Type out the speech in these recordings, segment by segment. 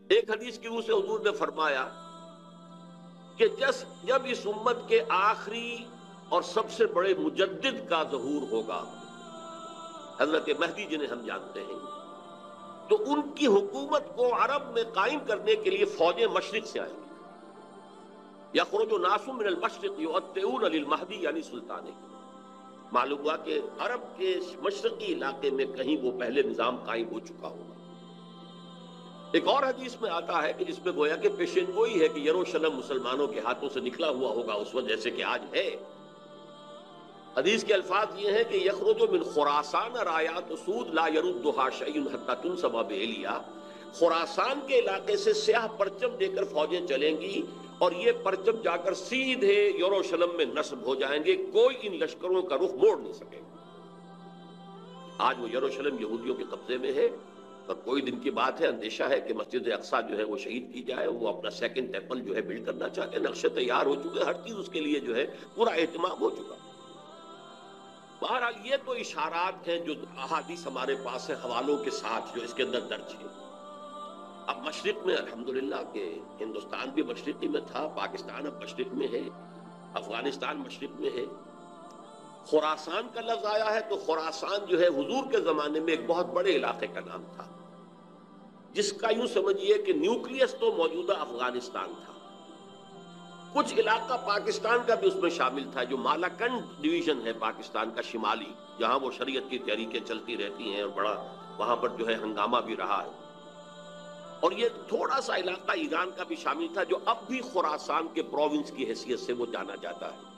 ایک حدیث کی روح سے حضور نے فرمایا کہ جب اس امت کے آخری اور سب سے بڑے مجدد کا ظہور ہوگا، حضرت مہدی جنہیں ہم جانتے ہیں، تو ان کی حکومت کو عرب میں قائم کرنے کے لیے فوجیں مشرق سے آئیں گی۔ یخرج ناس من المشرق یؤطئون للمہدی یعنی سلطان۔ معلوم ہوا کہ عرب کے مشرقی علاقے میں کہیں وہ پہلے نظام قائم ہو چکا ہوگا۔ ایک اور حدیث میں آتا ہے کہ جس میں گویا کہ پیشین گوئی ہے کہ یروشلم مسلمانوں کے ہاتھوں سے نکلا ہوا ہوگا اس وقت جیسے کہ آج ہے۔ حدیث کے الفاظ یہ ہیں کہ یخرج من خراسان رایات سود لا یردھا شیء حتی تنصب بإیلیا، خراسان کے علاقے سے سیاہ پرچم دے کر فوجیں چلیں گی اور یہ پرچم جا کر سیدھے یروشلم میں نصب ہو جائیں گے، کوئی ان لشکروں کا رخ موڑ نہیں سکے گا۔ آج وہ یروشلم یہودیوں کے قبضے میں ہے اور کوئی دن کی بات ہے، اندیشہ ہے کہ مسجد اقصیٰ جو ہے وہ شہید کی جائے، وہ اپنا سیکنڈ ٹیمپل جو ہے بلڈ کرنا چاہتے ہیں، نقشے تیار ہو چکے، ہر چیز اس کے لیے جو ہے پورا اہتمام ہو چکا۔ بہرحال یہ تو اشارات ہیں جو احادیث ہمارے پاس ہیں حوالوں کے ساتھ جو اس کے اندر درج ہے۔ اب مشرق میں الحمدللہ کہ ہندوستان بھی مشرقی میں تھا، پاکستان اب مشرق میں ہے، افغانستان مشرق میں ہے۔ خراسان کا لفظ آیا ہے تو خراسان جو ہے حضور کے زمانے میں ایک بہت بڑے علاقے کا نام تھا، جس کا یوں سمجھیے کہ نیوکلیس تو موجودہ افغانستان تھا، کچھ علاقہ پاکستان کا بھی اس میں شامل تھا، جو مالاکنڈ ڈویژن ہے پاکستان کا شمالی، جہاں وہ شریعت کی تحریکیں چلتی رہتی ہیں اور بڑا وہاں پر جو ہے ہنگامہ بھی رہا ہے۔ اور یہ تھوڑا سا علاقہ ایران کا بھی شامل تھا جو اب بھی خراسان کے پروونس کی حیثیت سے وہ جانا جاتا ہے۔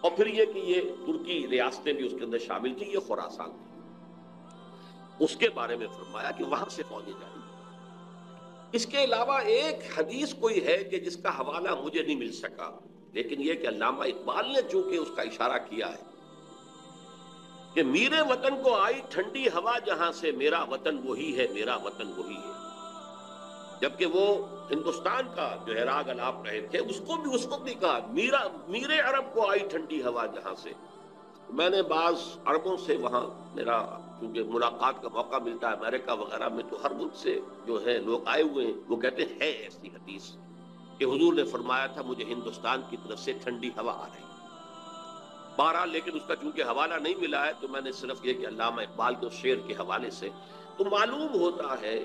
اور پھر یہ کہ یہ ترکی ریاستیں بھی اس کے اندر شامل تھی، یہ خراسان تھی۔ اس کے بارے میں فرمایا کہ وہاں سے فوجیں جائیں گی۔ اس کے علاوہ ایک حدیث کوئی ہے کہ جس کا حوالہ مجھے نہیں مل سکا، لیکن یہ کہ علامہ اقبال نے چونکہ اس کا اشارہ کیا ہے کہ میرے وطن کو آئی ٹھنڈی ہوا جہاں سے، میرا وطن وہی ہے، میرا وطن وہی ہے۔ جبکہ وہ ہندوستان کا جو ہے راگ الاپ رہے تھے، اس کو بھی اس وقت بھی کہا میرے عرب کو آئی ٹھنڈی ہوا جہاں سے۔ میں نے بعض عربوں سے وہاں میرا کیونکہ ملاقات کا موقع ملتا ہے امریکہ وغیرہ میں، تو ہر ملک سے جو ہے لوگ آئے ہوئے ہیں، وہ کہتے ہیں ہے ایسی حدیث کہ حضور نے فرمایا تھا مجھے ہندوستان کی طرف سے ٹھنڈی ہوا آ رہی۔ بہرحال لیکن اس کا چونکہ حوالہ نہیں ملا ہے تو میں نے صرف یہ کہ علامہ اقبال کے شعر کے حوالے سے تو معلوم ہوتا ہے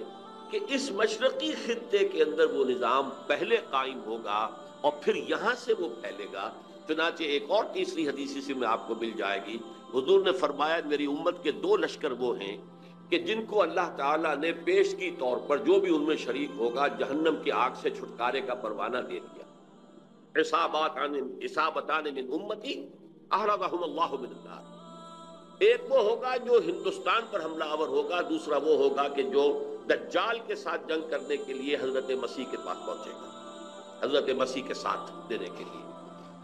کہ اس مشرقی خطے کے اندر وہ نظام پہلے قائم ہوگا اور پھر یہاں سے وہ پھیلے گا۔ چنانچہ ایک اور تیسری حدیث اسی میں آپ کو مل جائے گی، حضور نے فرمایا میری امت کے دو لشکر وہ ہیں کہ جن کو اللہ تعالیٰ نے پیش کی طور پر جو بھی ان میں شریک ہوگا جہنم کی آگ سے چھٹکارے کا پروانہ دے دیا۔ عصابتان من امتی احرزہم اللہ من النار۔ ایک وہ ہوگا جو ہندوستان پر حملہ آور ہوگا، دوسرا وہ ہوگا کہ جو دجال کے ساتھ جنگ کرنے کے لیے حضرت مسیح کے پاس پہنچے گا، حضرت مسیح کے ساتھ دینے کے لیے۔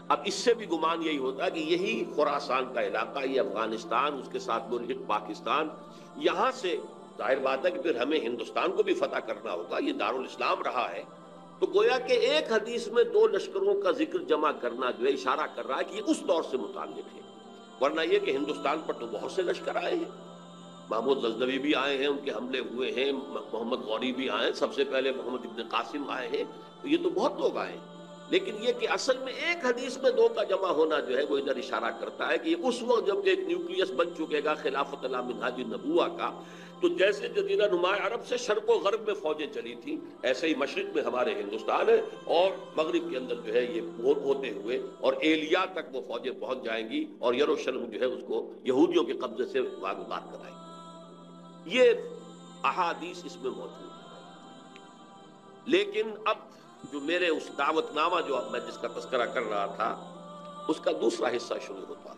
اب اس سے بھی گمان یہی ہوتا ہے کہ یہی خراسان کا علاقہ، یہ افغانستان، اس کے ساتھ ملحق پاکستان، یہاں سے ظاہر بات ہے کہ پھر ہمیں ہندوستان کو بھی فتح کرنا ہوگا، یہ دارالاسلام رہا ہے۔ تو گویا کہ ایک حدیث میں دو لشکروں کا ذکر جمع کرنا جو ہے اشارہ کر رہا ہے کہ یہ اس دور سے متعلق ہے، ورنہ یہ کہ ہندوستان پر تو بہت سے لشکر آئے ہیں، محمود غزنوی بھی آئے ہیں، ان کے حملے ہوئے ہیں، محمد غوری بھی آئے ہیں، سب سے پہلے محمد ابن قاسم آئے ہیں، تو یہ تو بہت لوگ آئے ہیں۔ لیکن یہ کہ اصل میں ایک حدیث میں دو کا جمع ہونا جو ہے وہ ادھر اشارہ کرتا ہے کہ یہ اس وقت جب ایک نیوکلیس بن چکے گا خلافت علی منہاج النبوہ کا، تو جیسے جزیرہ نما عرب سے شرق و غرب میں فوجیں چلی تھیں، ایسے ہی مشرق میں ہمارے ہندوستان ہے اور مغرب کے اندر جو ہے یہ ہوتے ہوئے اور ایلیا تک وہ فوجیں پہنچ جائیں گی اور یروشلم جو ہے اس کو یہودیوں کے قبضے سے واگزار کرائیں گی۔ یہ احادیث اس میں موجود ہے۔ لیکن اب جو میرے اس دعوت نامہ جو اب میں جس کا تذکرہ کر رہا تھا اس کا دوسرا حصہ شروع ہوتا ہے۔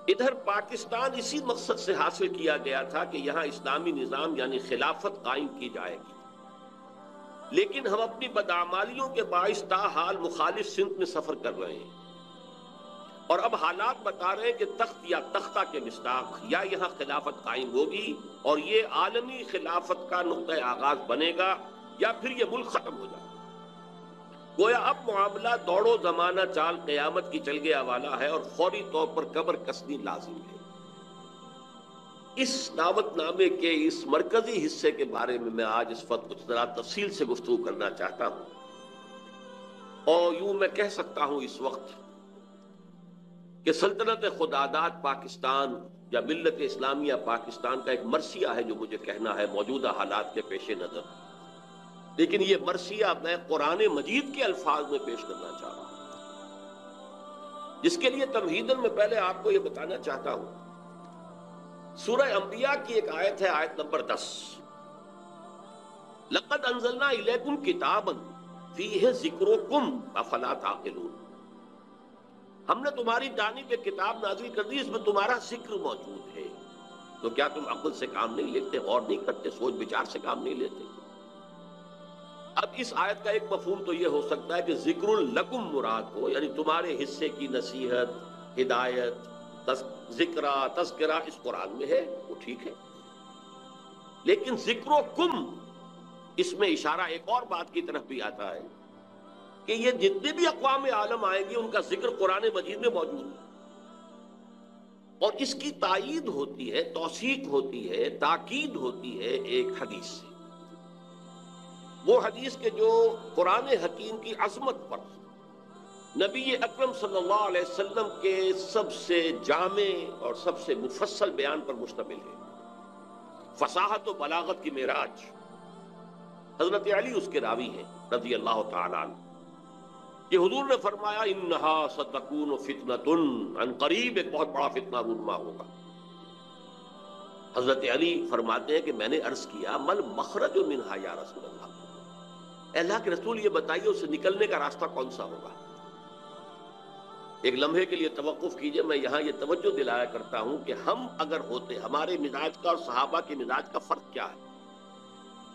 ادھر پاکستان اسی مقصد سے حاصل کیا گیا تھا کہ یہاں اسلامی نظام یعنی خلافت قائم کی جائے گی، لیکن ہم اپنی بدعمالیوں کے باعث تاحال مخالف سمت میں سفر کر رہے ہیں، اور اب حالات بتا رہے ہیں کہ تخت یا تختہ کے مصداق یا یہاں خلافت قائم ہوگی اور یہ عالمی خلافت کا نقطہ آغاز بنے گا یا پھر یہ ملک ختم ہو جائے گا۔ گویا اب معاملہ دوڑو زمانہ چال قیامت کی چل گیا والا ہے اور فوری طور پر قبر کسنی لازم ہے۔ اس دعوت نامے کے اس مرکزی حصے کے بارے میں آج اس وقت کچھ ذرا تفصیل سے گفتگو کرنا چاہتا ہوں، اور یوں میں کہہ سکتا ہوں اس وقت کہ سلطنت خداداد پاکستان یا ملت اسلامیہ پاکستان کا ایک مرثیہ ہے جو مجھے کہنا ہے موجودہ حالات کے پیش نظر، لیکن یہ مرثیہ میں قرآن مجید کے الفاظ میں پیش کرنا چاہ رہا ہوں، جس کے لیے تمہیداً میں پہلے آپ کو یہ بتانا چاہتا ہوں، سورہ انبیاء کی ایک آیت ہے، آیت نمبر 10، لَقَدْ أَنزَلْنَا إِلَيْكُمْ كِتَابًا فِيهِ ذِكْرُكُمْ أَفَلَا تَعْقِلُونَ، ہم نے تمہاری جانب ایک کتاب نازل کر دی، اس میں تمہارا ذکر موجود ہے، تو کیا تم عقل سے کام نہیں لیتے، غور نہیں کرتے، سوچ بچار سے کام نہیں لیتے؟ اب اس آیت کا ایک مفہوم تو یہ ہو سکتا ہے کہ ذکر لکم مراد ہو، یعنی تمہارے حصے کی نصیحت، ہدایت، تذکرہ اس قرآن میں ہے، وہ ٹھیک ہے، لیکن ذکر و کم اس میں اشارہ ایک اور بات کی طرف بھی آتا ہے کہ یہ جتنے بھی اقوام عالم آئیں گے ان کا ذکر قرآن مجید میں موجود ہے، اور اس کی تائید ہوتی ہے، توثیق ہوتی ہے، تاکید ہوتی ہے ایک حدیث سے، وہ حدیث کے جو قرآن حکیم کی عظمت پر نبی اکرم صلی اللہ علیہ وسلم کے سب سے جامع اور سب سے مفصل بیان پر مشتمل ہے، فصاحت و بلاغت کی معراج، حضرت علی اس کے راوی ہیں رضی اللہ تعالیٰ عنہ، کہ حضور نے فرمایا انہا ستکون فتنۃ، عن قریب ایک بہت بڑا فتنہ رونما ہوگا۔ حضرت علی فرماتے ہیں کہ میں نے عرض کیا مل مخرج منہا یا رسول اللہ، اے اللہ کے رسول یہ بتائیے اسے نکلنے کا راستہ کون سا ہوگا؟ ایک لمحے کے لیے توقف کیجئے، میں یہاں یہ توجہ دلایا کرتا ہوں کہ ہم اگر ہوتے، ہمارے مزاج کا اور صحابہ کے مزاج کا فرق کیا ہے؟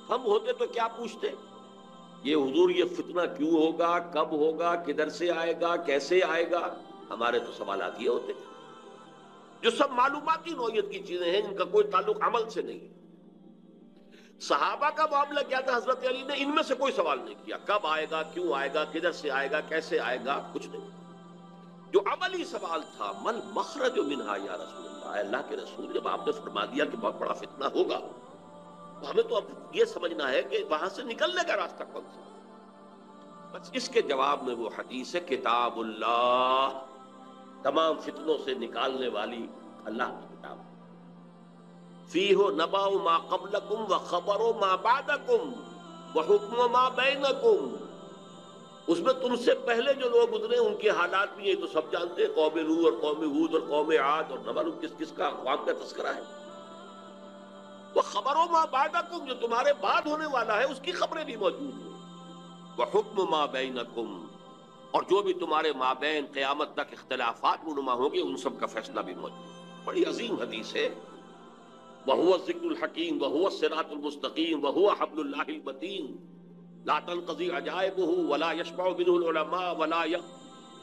ہم ہوتے تو کیا پوچھتے؟ یہ حضور یہ فتنہ کیوں ہوگا، کب ہوگا، کدھر سے آئے گا، کیسے آئے گا؟ ہمارے تو سوالات یہ ہوتے جو سب معلوماتی نوعیت کی چیزیں ہیں، ان کا کوئی تعلق عمل سے نہیں ہے۔ صحابہ کا معاملہ کیا تھا؟ حضرت علی نے ان میں سے کوئی سوال نہیں کیا، کب آئے گا، کیوں آئے گا، کدھر سے آئے گا، کیسے آئے گا، کچھ نہیں۔ جو عملی سوال تھا مل مخرج منہا یا رسول اللہ، اے اللہ کے رسول جب آپ نے فرما دیا کہ بہت بڑا فتنہ ہوگا تو ہمیں تو اب یہ سمجھنا ہے کہ وہاں سے نکلنے کا راستہ کون سا؟ بس اس کے جواب میں وہ حدیث ہے، کتاب اللہ، تمام فتنوں سے نکالنے والی اللہ کی کتاب، فیہ نبأ ما قبلکم وخبر ما بعدکم وحکم ما بینکم، اس میں تم سے پہلے جو لوگ گزرے ان کے حالات بھی یہ تو سب جانتے ہیں، قوم نوح اور قوم ہود اور قوم عاد، اور نہ معلوم کس کس کا اقوام کا تذکرہ ہے، وہ خبروں ما بعدکم، جو تمہارے بعد ہونے والا ہے اس کی خبریں بھی موجود ہیں، وحکم ما بینکم، اور جو بھی تمہارے مابین قیامت تک اختلافات رونما ہوں گے ان سب کا فیصلہ بھی موجود ہے۔ بڑی عظیم حدیث ہے، وَهُوَ الذِّكْرُ الْحَكِيمُ وَهُوَ الصِّرَاطُ الْمُسْتَقِيمُ وَهُوَ حَبْلُ اللَّهِ الْمَتِينُ لَا تَنْقَضِي عَجَائِبُهُ وَلَا يَشْبَعُ مِنْهُ الْعُلَمَاءُ وَلَا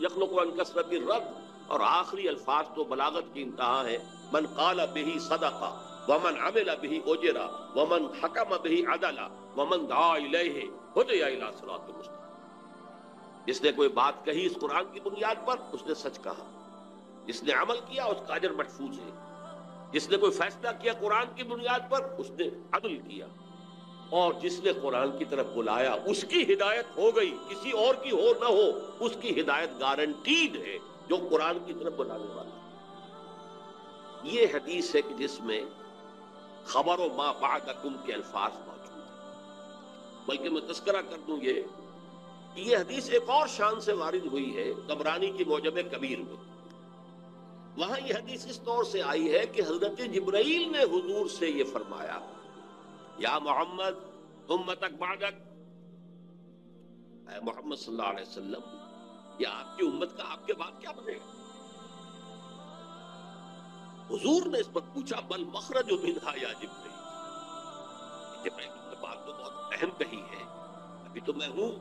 يَخْلُقُ عَنْ كَثْرَةِ الرَّدِّ، اور آخری الفاظ تو بلاغت کی انتہا ہے، من قال به صدق ومن عمل به اجر ومن حکم به عدل ومن دعا الیہ ہدی الی صراط مستقیم، جس نے کوئی بات کہی اس قرآن کی بنیاد پر اس نے سچ کہا، جس نے عمل کیا اس کا اجر محفوظ ہے، جس نے کوئی فیصلہ کیا قرآن کی بنیاد پر اس نے عدل کیا، اور جس نے قرآن کی طرف بلایا اس کی ہدایت ہو گئی، کسی اور کی ہو نہ ہو اس کی ہدایت گارنٹیڈ ہے جو قرآن کی طرف بلانے والا ہے۔ یہ حدیث ہے کہ جس میں خبر و ما بعدکم کے الفاظ موجود ہیں، بلکہ میں تذکرہ کر دوں یہ حدیث ایک اور شان سے وارد ہوئی ہے طبرانی کی معجم کبیر میں، وہاں یہ حدیث اس طور سے آئی ہے کہ حضرت جبرائیل نے حضور سے یہ فرمایا، یا محمد امتک بعدک، اے محمد صلی اللہ علیہ وسلم یہ آپ کی امت کا آپ کے بعد کیا بنے گا؟ حضور نے اس پر پوچھا بل مخرج منہا یا جبرائیل، جبرائیل کی بات تو بہت اہم کہی ہے، ابھی تو میں ہوں،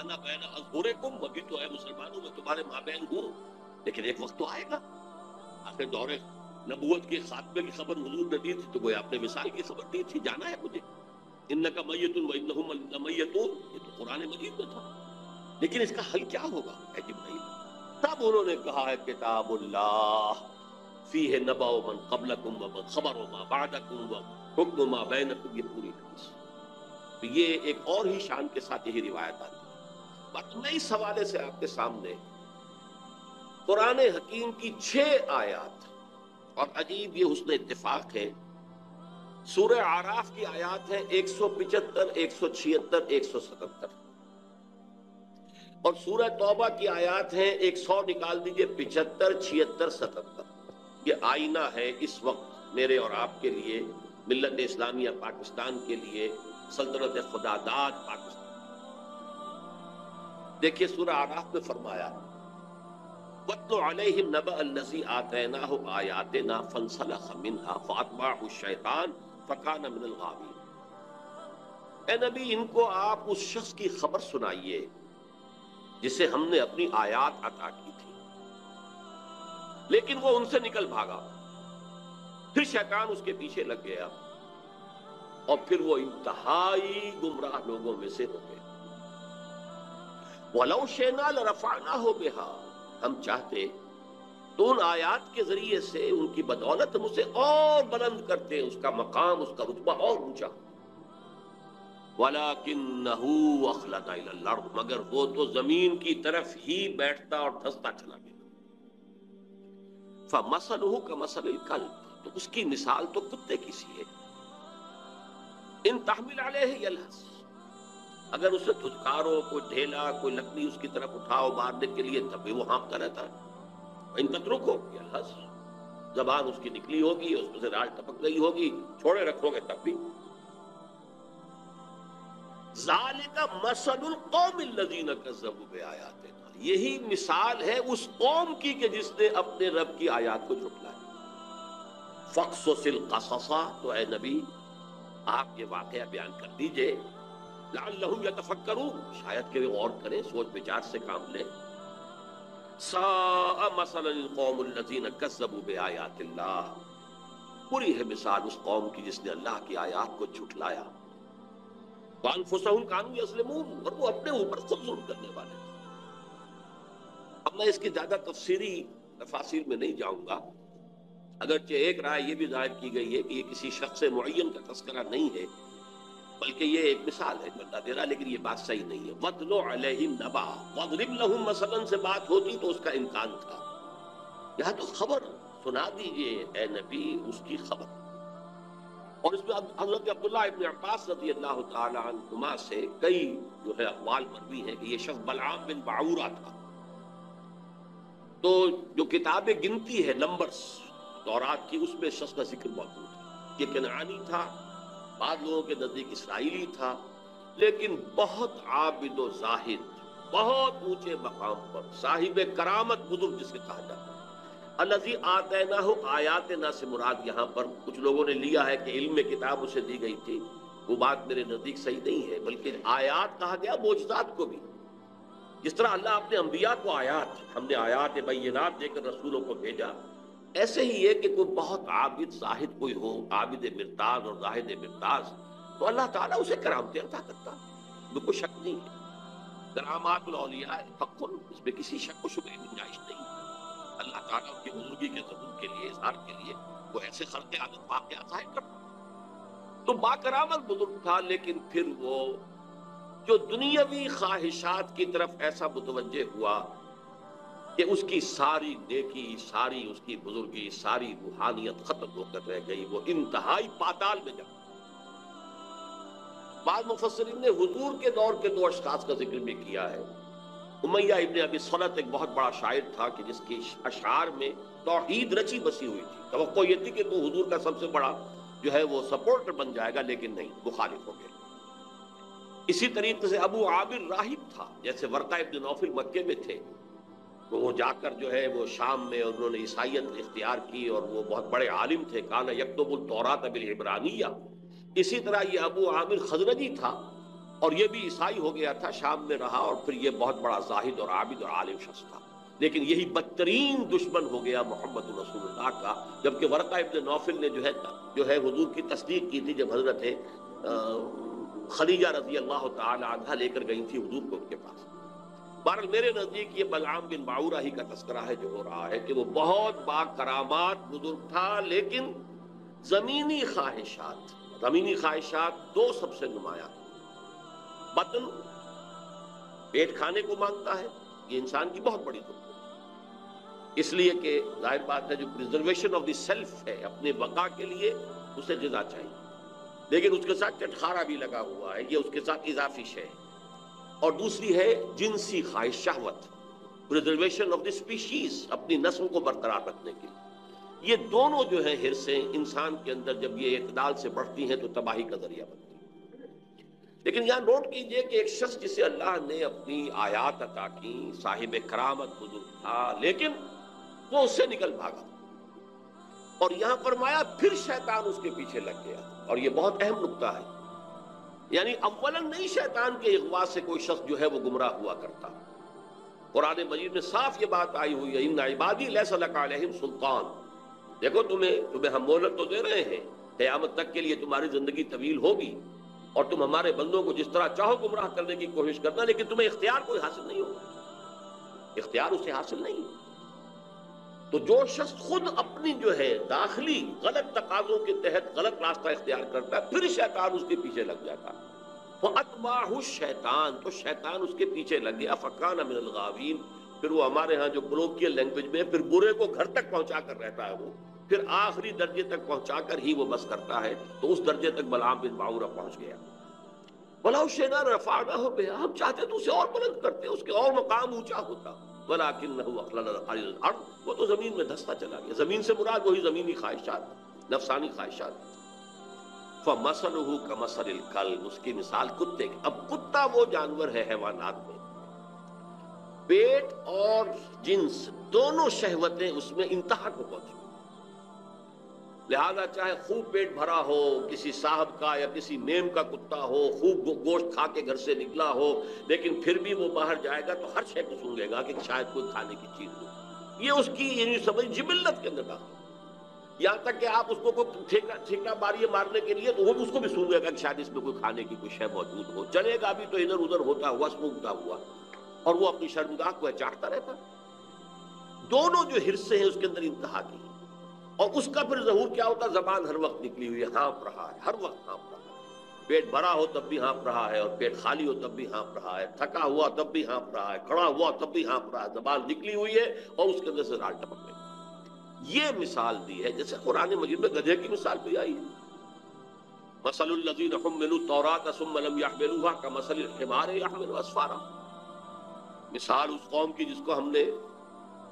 انا بین اظہرکم، ابھی تو اے مسلمانوں میں تمہارے مابین ہوں، لیکن ایک وقت تو آئے گا، آخر دور نبوت کے خاتمے کی خبر حضور نے دی تھی تو کوئی آپ نے مثال کی خبر دی تھی، جانا ہے مجھے، انک میت وانہم لمیتون، یہ تو قرآن مجید میں تھا، لیکن اس کا حل کیا ہوگا اے جبرائیل؟ تب انہوں نے کہا ہے کتاب اللہ فیہ نبأ من قبلکم ومن خبر ما بعدکم وحکم ما بینکم، یہ پوری حدیث. تو یہ ایک اور ہی شان کے ساتھ یہی روایت آتی ہے. بات میں اس حوالے سے آپ کے سامنے قرآن حکیم کی 6 آیات، اور عجیب یہ حسن اتفاق ہے، سورہ اعراف کی آیات ہیں 175، 176، 177، اور سورہ توبہ کی آیات ہیں 100 نکال دیجئے، 75، 76، 77. یہ آئینہ ہے اس وقت میرے اور آپ کے لیے، ملت اسلامیہ پاکستان کے لیے، سلطنت خداداد پاکستان. دیکھیے سورہ اعراف میں فرمایا وَاتْلُ عَلَيْهِمْ نَبَأَ الَّذِي آتَيْنَاهُ آيَاتِنَا فَانْسَلَخَ مِنْهَا فَأَتْبَعَهُ الشَّيْطَانُ فَكَانَ مِنَ الْغَاوِينَ. اے نبی ان کو آپ اس شخص کی خبر سنائیے جسے ہم نے اپنی آیات عطا کی تھی، لیکن وہ ان سے نکل بھاگا، پھر شیطان اس کے پیچھے لگ گیا، اور پھر وہ انتہائی گمراہ لوگوں میں سے ہو گیا. وَلَوْ شِئْنَا لَرَفَعْنَاهُ بِهَا، ہم چاہتے تو ان آیات کے ذریعے سے، ان کی بدولت ہم اسے اور بلند کرتے، اس کا مقام، اس کا رتبہ اور اونچا. وَلَكِنَّهُ أَخْلَدَ إِلَى الْأَرْضِ، مگر وہ تو زمین کی طرف ہی بیٹھتا اور دھستا چلا گیا. فَمَثَلُهُ كَمَثَلِ الْكَلْبِ، تو اس کی مثال تو کتے کی سی ہے. إِن تَحْمِلْ عَلَيْهِ يَلْهَثْ، اگر اسے دھتکارو، کوئی ڈھیلا، کوئی لکڑی اس کی طرف اٹھاؤ مارنے کے لیے، تب بھی وہ ہانپتا رہتا ہے. ان تترکو یلہث، زبان اس کی نکلی ہوگی، اس میں سے راج ٹپک گئی ہوگی، چھوڑے رکھو گے تب بھی. ذالک مثل القوم الذین کذبوا بآیاتنا، یہی مثال ہے اس قوم کی کہ جس نے اپنے رب کی آیات کو جھٹلایا. فاقصص القصص، تو اے نبی آپ یہ واقعہ بیان کر دیجئے، لعلہم یتفکرون، شاید کہ وہ غور کریں، سوچ بچار سے کام لیں. ساء مثلا القوم الذین کذبوا بآیات اللہ، بری ہے مثال اس قوم کی جس نے اللہ کی آیات کو جھٹلایا. وانفسہم کانوا یظلمون، اور وہ اپنے اوپر خود ظلم کرنے والے تھے. اب میں اس کی زیادہ تفصیلی تفاصیل میں نہیں جاؤں گا، اگرچہ ایک رائے یہ بھی ظاہر کی گئی ہے کہ یہ کسی شخص معین کا تذکرہ نہیں ہے، بلکہ یہ ایک مثال ہے جو اللہ دے رہا، لیکن یہ بات صحیح نہیں ہے. وَاتْلُ عَلَيْهِمْ نَبَأَ، وَاضْرِبْ لَهُمْ مثلاً سے بات ہوتی تو اس کا امکان تھا. یہاں تو خبر سنا دیجئے اے نبی اس کی خبر. اور اس میں حضرت عبداللہ ابن عباس رضی اللہ تعالی عنہما سے کئی جو ہے اقوال مروی ہیں کہ یہ شخص بلعام بن بعورہ تھا. تو جو کتاب گنتی ہے نمبرز تورات کی، اس میں شخص کا ذکر موجود ہے. یہ کنعانی تھا، بعض لوگوں کے نزدیک اسرائیلی تھا، لیکن بہت عابد و زاہد، بہت اونچے مقام پر، صاحب کرامت بزرگ جسے کہا جاتا ہے. الذی آتیناہ آیاتنا سے مراد یہاں پر کچھ لوگوں نے لیا ہے کہ علم کتاب اسے دی گئی تھی، وہ بات میرے نزدیک صحیح نہیں ہے، بلکہ آیات کہا گیا معجزات کو بھی. جس طرح اللہ اپنے انبیاء کو آیات، ہم نے آیات بینات دے کر رسولوں کو بھیجا، ایسے ہی ہے کہ کوئی بہت عابد زاہد کوئی ہو، عابد مرتاز اور زاہد مرتاز، تو اللہ تعالیٰ اسے کرامتیں عطا کرتا، میں کوئی شک نہیں ہے. کرامات الاولیاء حق، اس میں کسی شک و شبہ کی گنجائش نہیں. اللہ تعالیٰ کی بزرگی کے ظہور کے لیے، اظہار کے لیے وہ ایسے خلق عادت واقعات ظاہر کرتا. تو با کرامت بزرگ تھا، لیکن پھر وہ جو دنیاوی خواہشات کی طرف ایسا متوجہ ہوا کہ اس کی ساری نیکی، ساری اس کی بزرگی، ساری روحانیت ختم ہو کر رہ گئی، وہ انتہائی پاتال میں جا. بعض مفسرین نے حضور کے دور کے 2 اشخاص کا ذکر بھی کیا ہے. امیہ ابن ابی صلت ایک بہت بڑا شاعر تھا کہ جس کی اشعار میں توحید رچی بسی ہوئی تھی. توقع یہ تھی کہ تو حضور کا سب سے بڑا جو ہے وہ سپورٹر بن جائے گا، لیکن نہیں، مخالف ہو گئے. اسی طریقے سے ابو عامر راہب تھا، جیسے ورقہ ابن نوفل مکے میں تھے، تو وہ جا کر جو ہے وہ شام میں انہوں نے عیسائیت اختیار کی، اور وہ بہت بڑے عالم تھے. کان یکتب التوراۃ بالعبرانیہ. اسی طرح یہ ابو عامر خزرجی تھا، اور یہ بھی عیسائی ہو گیا تھا، شام میں رہا، اور پھر یہ بہت بڑا زاہد اور عابد اور عالم شخص تھا. لیکن یہی بدترین دشمن ہو گیا محمد رسول اللہ کا. جبکہ ورقہ ابن نوفل نے جو ہے حضور کی تصدیق کی تھی جب حضرت خدیجہ رضی اللہ تعالی عنہا لے کر گئی تھی حضور کو ان کے پاس. بہرحال میرے نزدیک یہ بلعام بن باعورہ ہی کا تذکرہ ہے جو ہو رہا ہے کہ وہ بہت با کرامات بزرگ تھا، لیکن زمینی خواہشات دو سب سے نمایاں: بطن، پیٹ کھانے کو مانگتا ہے، یہ انسان کی بہت بڑی ضرورت ہے، اس لیے کہ ظاہر بات ہے جو پریزرویشن آف دی سیلف ہے، اپنے بقا کے لیے اسے غذا چاہیے، لیکن اس کے ساتھ چٹخارا بھی لگا ہوا ہے، یہ اس کے ساتھ اضافی شے ہے۔ اور دوسری ہے جنسی خواہش، شہوت، پریزرویشن آف دی اسپیشیز، اپنی نسل کو برقرار رکھنے کے لیے۔ یہ دونوں جو ہیں حرصیں انسان کے اندر جب یہ اعتدال سے بڑھتی ہیں تو تباہی کا ذریعہ بنتی ہیں۔ لیکن یہاں نوٹ کیجئے کہ ایک شخص جسے اللہ نے اپنی آیات عطا کی، صاحب کرامت بزرگ تھا، لیکن وہ اس سے نکل بھاگا، اور یہاں فرمایا پھر شیطان اس کے پیچھے لگ گیا، اور یہ بہت اہم نکتہ ہے۔ یعنی اولاً نہیں شیطان کے اغوا سے کوئی شخص جو ہے وہ گمراہ ہوا کرتا، قرآن مجید میں صاف یہ بات آئی ہوئی ہے، ان عبادی لیس لک علیہم سلطان، دیکھو تمہیں ہم مہلت تو دے رہے ہیں، قیامت تک کے لیے تمہاری زندگی طویل ہوگی، اور تم ہمارے بندوں کو جس طرح چاہو گمراہ کرنے کی کوشش کرنا، لیکن تمہیں اختیار کوئی حاصل نہیں ہوگا، اختیار اسے حاصل نہیں۔ تو جو شخص خود اپنی جو ہے داخلی غلط تقاضوں کے تحت غلط راستہ اختیار کرتا ہے، پھر شیطان اس کے پیچھے لگ جاتا ہے، فَأَتْبَعَهُ الشَّيْطَانُ، تو شیطان اس کے پیچھے لگ گیا، فَكَانَ مِنَ الْغَاوِينَ، پھر وہ ہمارے ہاں جو کولوکیل لینگویج میں پھر برے کو گھر تک پہنچا کر رہتا ہے، وہ پھر آخری درجے تک پہنچا کر ہی وہ بس کرتا ہے، تو اس درجے تک بلعام بن باعورہ پہنچ گیا۔ وَلَوْ شِئْنَا رَفَعْنَاهُ بِهَا، ہم چاہتے تو اسے اور بلند کرتے، اس کے اور مقام اونچا ہوتا، وَلَكِنَّهُ أَخْلَدَ إِلَى الْأَرْضِ، وہ تو زمین میں دھستا چلا گیا۔ زمین سے مراد وہی زمینی خواہشات، نفسانی خواہشات۔ فَمَثَلُهُ كَمَثَلِ الْكَلْبِ، اس کی مثال کتے کی۔ اب کتا وہ جانور ہے حیوانات میں، پیٹ اور جنس دونوں شہوتیں اس میں انتہا کو پہنچی، لہذا چاہے خوب پیٹ بھرا ہو، کسی صاحب کا یا کسی میم کا کتا ہو، خوب گوشت کھا کے گھر سے نکلا ہو، لیکن پھر بھی وہ باہر جائے گا تو ہر شے کو سونگے گا کہ شاید کوئی کھانے کی چیز ہو، یہ اس کی یعنی سمجھ جبلت کے اندر داخل۔ یہاں تک کہ آپ اس کو کوئی ٹھیکا ماریے مارنے کے لیے تو وہ بھی اس کو بھی سونگے گا کہ شاید اس میں کوئی کھانے کی کوئی شے موجود ہو، چلے گا بھی تو ادھر ادھر ہوتا ہوا، سونگتا ہوا، اور وہ اپنی شرمگاہ کو چاٹتا رہتا۔ دونوں جو حرصے ہیں اس کے اندر انتہا کی، اور اس کا پھر ظہور کیا ہوتا؟ زبان ہر وقت نکلی ہوئی ہے، ہانپ رہا ہے، ہر وقت ہانپ رہا ہے، پیٹ بھرا ہو تب بھی ہانپ رہا ہے، اور پیٹ خالی ہو تب بھی ہانپ رہا ہے، تھکا ہوا تب بھی ہانپ رہا ہے، کھڑا ہوا تب بھی ہانپ رہا ہے، زبان نکلی ہوئی ہے اور اس کے اندر سے رال ٹپک رہی ہے۔ یہ مثال دی ہے، جیسے قرآن مجید میں گدھے کی مثال بھی آئی ہے، مثل الذین حملوا التوراۃ ثم لم يحملوها كمثل الحمار يحمل اسفارا، مثال اس قوم کی جس کو ہم نے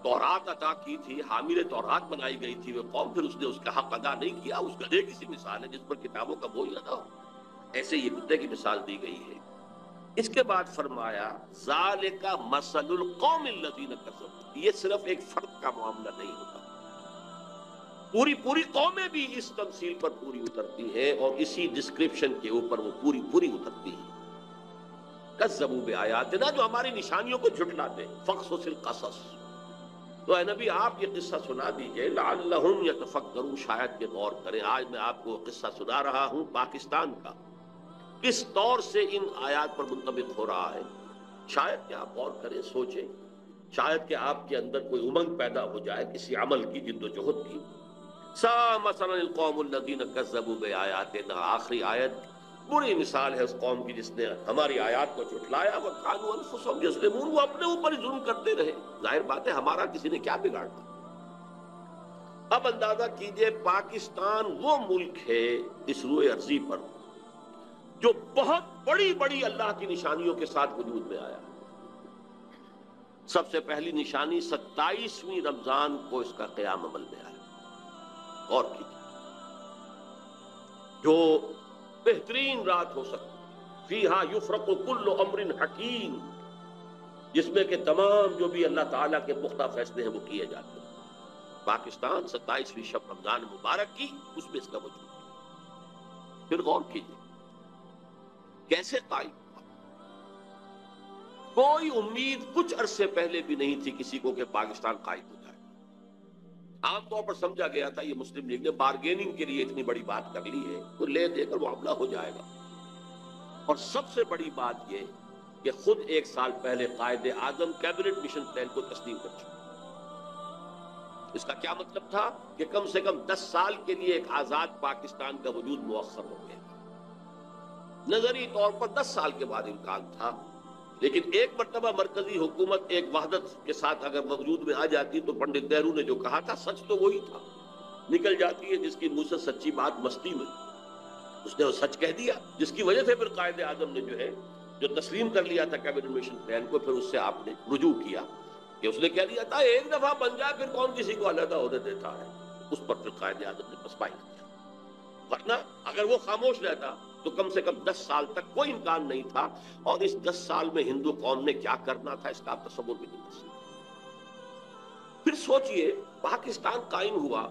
تورات عطا کی تھی، حامل تورات بنائی گئی تھی، وہ قوم پھر اس نے اس کا حق ادا نہیں کیا، اس گدھے کی سی مثال ہے جس پر کتابوں کا بوجھ لگا ہو، ایسے یہ کتے کی مثال دی گئی ہے۔ اس کے بعد فرمایا ذالک مثل القوم الذین کذبوا، یہ صرف ایک فرد کا معاملہ نہیں ہوتا، پوری قومیں بھی اس تمثیل پر پوری اترتی ہیں، اور اسی ڈسکرپشن کے اوپر وہ پوری اترتی ہیں۔ کذبوا بآیاتنا، جو ہماری نشانیوں کو جھٹلاتے ہیں، فقصص القصص، تو اے نبی آپ یہ قصہ سنا دیجئے، لعلہم یتفکرون، شاید کہ غور کریں۔ آج میں آپ کو قصہ سنا رہا ہوں پاکستان کا، کس طور سے ان آیات پر منطبق ہو رہا ہے، شاید کہ آپ غور کریں، سوچیں، شاید کہ آپ کے اندر کوئی امنگ پیدا ہو جائے کسی عمل کی، جد و جہد کی۔ سا مثلا القوم الذین کذبوا بآیاتنا، آخری آیت بری مثال ہے اس قوم کی جس نے ہماری آیات کو جھٹلایا، وَكَانُوا أَنفُسَهُمْ يَظْلِمُونَ، وہ اپنے اوپر ہی ظلم کرتے رہے، ظاہر بات ہے ہمارا کسی نے کیا بگاڑا۔ اب اندازہ کیجئے پاکستان وہ ملک ہے اس روئے ارضی پر جو بہت بڑی اللہ کی نشانیوں کے ساتھ وجود میں آیا۔ سب سے پہلی نشانی 27ویں رمضان کو اس کا قیام عمل میں آیا، غور کیجئے، جو بہترین رات ہو سکتی، فیہا یفرق کل امر حکیم، جس میں کہ تمام جو بھی اللہ تعالیٰ کے پختہ فیصلے ہیں وہ کیے جاتے ہیں۔ پاکستان 27ویں شب رمضان مبارک کی، اس میں اس کا وجود ہے۔ پھر غور کیجئے کیسے قائم ہوا، کوئی امید کچھ عرصے پہلے بھی نہیں تھی کسی کو کہ پاکستان قائم ہو جائے۔ عام طور پر سمجھا گیا تھا یہ مسلم لیگ نے بارگیننگ کے لیے اتنی بڑی بات کر لی ہے، کوئی لے دے کر معاملہ ہو جائے گا۔ اور سب سے بڑی بات یہ کہ خود 1 سال پہلے Quaid Azam cabinet mission plan کو تسلیم کر چکے۔ اس کا کیا مطلب تھا کہ کم سے کم 10 سال کے لیے ایک آزاد پاکستان کا وجود مؤخر ہو گیا۔ نظری طور پر 10 سال کے بعد امکان تھا، لیکن ایک مرتبہ مرکزی حکومت ایک وحدت کے ساتھ اگر وجود میں آ جاتی تو پنڈت نہرو نے جو کہا تھا سچ تو وہی تھا، نکل جاتی ہے جس کی منہ سے سچی بات مستی میں، اس نے وہ سچ کہہ دیا، جس کی وجہ سے پھر قائد اعظم نے جو تسلیم کر لیا تھا کیبنٹ مشن پلان کو، پھر اس سے آپ نے رجوع کیا کہ اس نے کہہ دیا تھا ایک دفعہ بن جائے پھر کون کسی کو علیحدہ عہدے دیتا ہے۔ اس پر پھر قائد اعظم نے پسپائی کیا، ورنہ اگر وہ خاموش رہتا تو کم سے کم 10 سال تک کوئی امکان نہیں تھا، اور اس 10 سال میں ہندو قوم نے کیا کرنا تھا اس کا آپ تصور بھی نہیں کر سکتے۔ پھر سوچئے پاکستان قائم ہوا،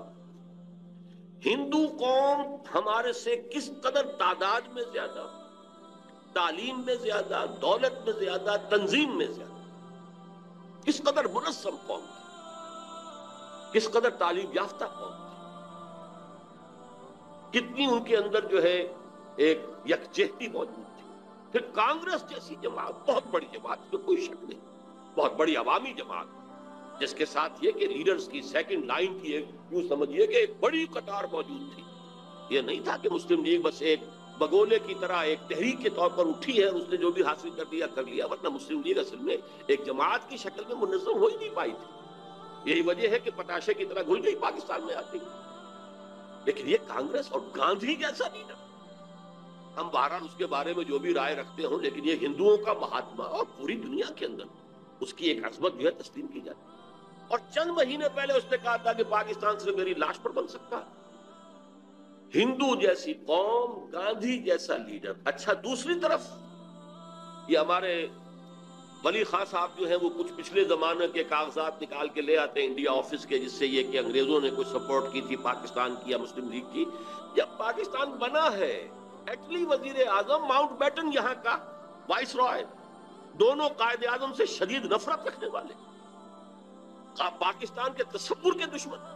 ہندو قوم ہمارے سے کس قدر تعداد میں زیادہ، تعلیم میں زیادہ، دولت میں زیادہ، تنظیم میں زیادہ، کس قدر منظم قوم تھی، کس قدر تعلیم یافتہ قوم تھی، کتنی ان کے اندر ایک یکجہتی موجود تھی۔ پھر کانگریس جیسی جماعت، بہت بڑی جماعت، اس میں کوئی شک نہیں، بہت بڑی عوامی جماعت، جس کے ساتھ یہ کہ لیڈرز کی سیکنڈ لائن کی یوں سمجھیے کہ ایک بڑی قطار موجود تھی۔ یہ نہیں تھا کہ مسلم لیگ بس ایک بگولے کی طرح ایک تحریک کے طور پر اٹھی ہے، اس نے جو بھی حاصل کر لیا، ورنہ مسلم لیگ اصل میں ایک جماعت کی شکل میں منظم ہو ہی نہیں پائی تھی۔ یہی وجہ ہے کہ پتاشے کی طرح گھل گئی پاکستان میں آتی۔ لیکن یہ کانگریس اور گاندھی جیسا لیڈر، ہم بہرحال اس کے بارے میں جو بھی رائے رکھتے ہوں، لیکن یہ ہندوؤں کا مہاتما اور پوری دنیا کے اندر اس کی ایک عظمت تسلیم کی جاتی ہے۔ اور چند مہینے پہلے اس نے کہا تھا کہ پاکستان سے میری لاش پر بن سکتا ہے۔ ہندو جیسی قوم، گاندھی جیسا لیڈر۔ اچھا، دوسری طرف یہ ہمارے ولی خان صاحب وہ کچھ پچھلے زمانے کے کاغذات نکال کے لے آتے ہیں انڈیا آفس کے، جس سے یہ کہ انگریزوں نے کچھ سپورٹ کی تھی پاکستان کی یا مسلم لیگ کی۔ جب پاکستان بنا ہے، ایٹلی وزیر اعظم ماؤنٹ بیٹن یہاں کا وائس رائے، دونوں قائد اعظم سے شدید نفرت رکھنے والے، پاکستان کے تصور کے دشمن۔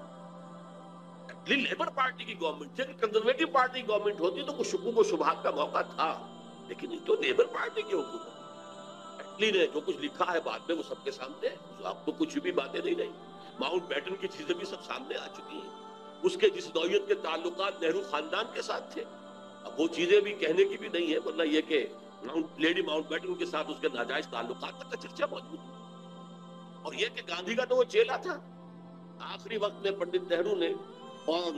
لیبر پارٹی کی گورنمنٹ تھی، کنزرویٹو پارٹی کی گورنمنٹ ہوتی تو کچھ شکوک و شبہات کا موقع تھا، لیکن یہ تو لیبر پارٹی کی حکومت اٹلی نے جو کچھ لکھا ہے بعد میں وہ سب کے سامنے ہے، اب تو کچھ بھی باتیں نہیں رہی۔ ماؤنٹ بیٹن کی چیزیں بھی سب سامنے آ چکی ہیں، اس کے جس نوعیت کے تعلقات نہرو خاندان کے ساتھ تھے، اب وہ چیزیں بھی کہنے کی بھی نہیں ہے، ورنہ یہ کہ لیڈی ماؤنٹ بیٹن کے ساتھ اس کے ناجائز تعلقات تک کا چرچا موجود ہے۔ اور یہ کہ گاندھی کا تو وہ چیلا تھا، آخری وقت میں پنڈت نہرو نے اور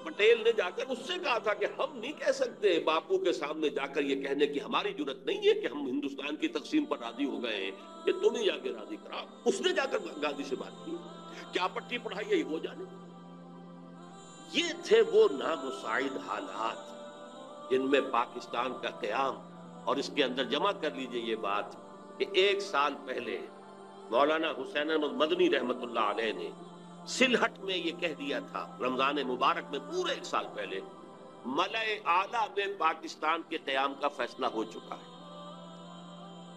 پٹیل نے جا کر اس سے کہا تھا کہ ہم نہیں کہہ سکتے باپو کے سامنے جا کر یہ کہنے کی ہماری جرت نہیں ہے کہ ہم ہندوستان کی تقسیم پر راضی ہو گئے ہیں، کہ تم ہی جا کے راضی کراؤ۔ اس نے جا کر گاندھی سے بات کی، کیا پٹی پڑھائی ہے وہ جانے۔ یہ تھے وہ نامساعد حالات جن میں پاکستان کا قیام، اور اس کے اندر جمع کر لیجئے یہ بات کہ 1 سال پہلے مولانا حسین احمد مدنی رحمت اللہ علیہ نے سلہٹ میں یہ کہہ دیا تھا، رمضان مبارک میں پورے 1 سال پہلے، ملأ اعلیٰ میں پاکستان کے قیام کا فیصلہ ہو چکا ہے۔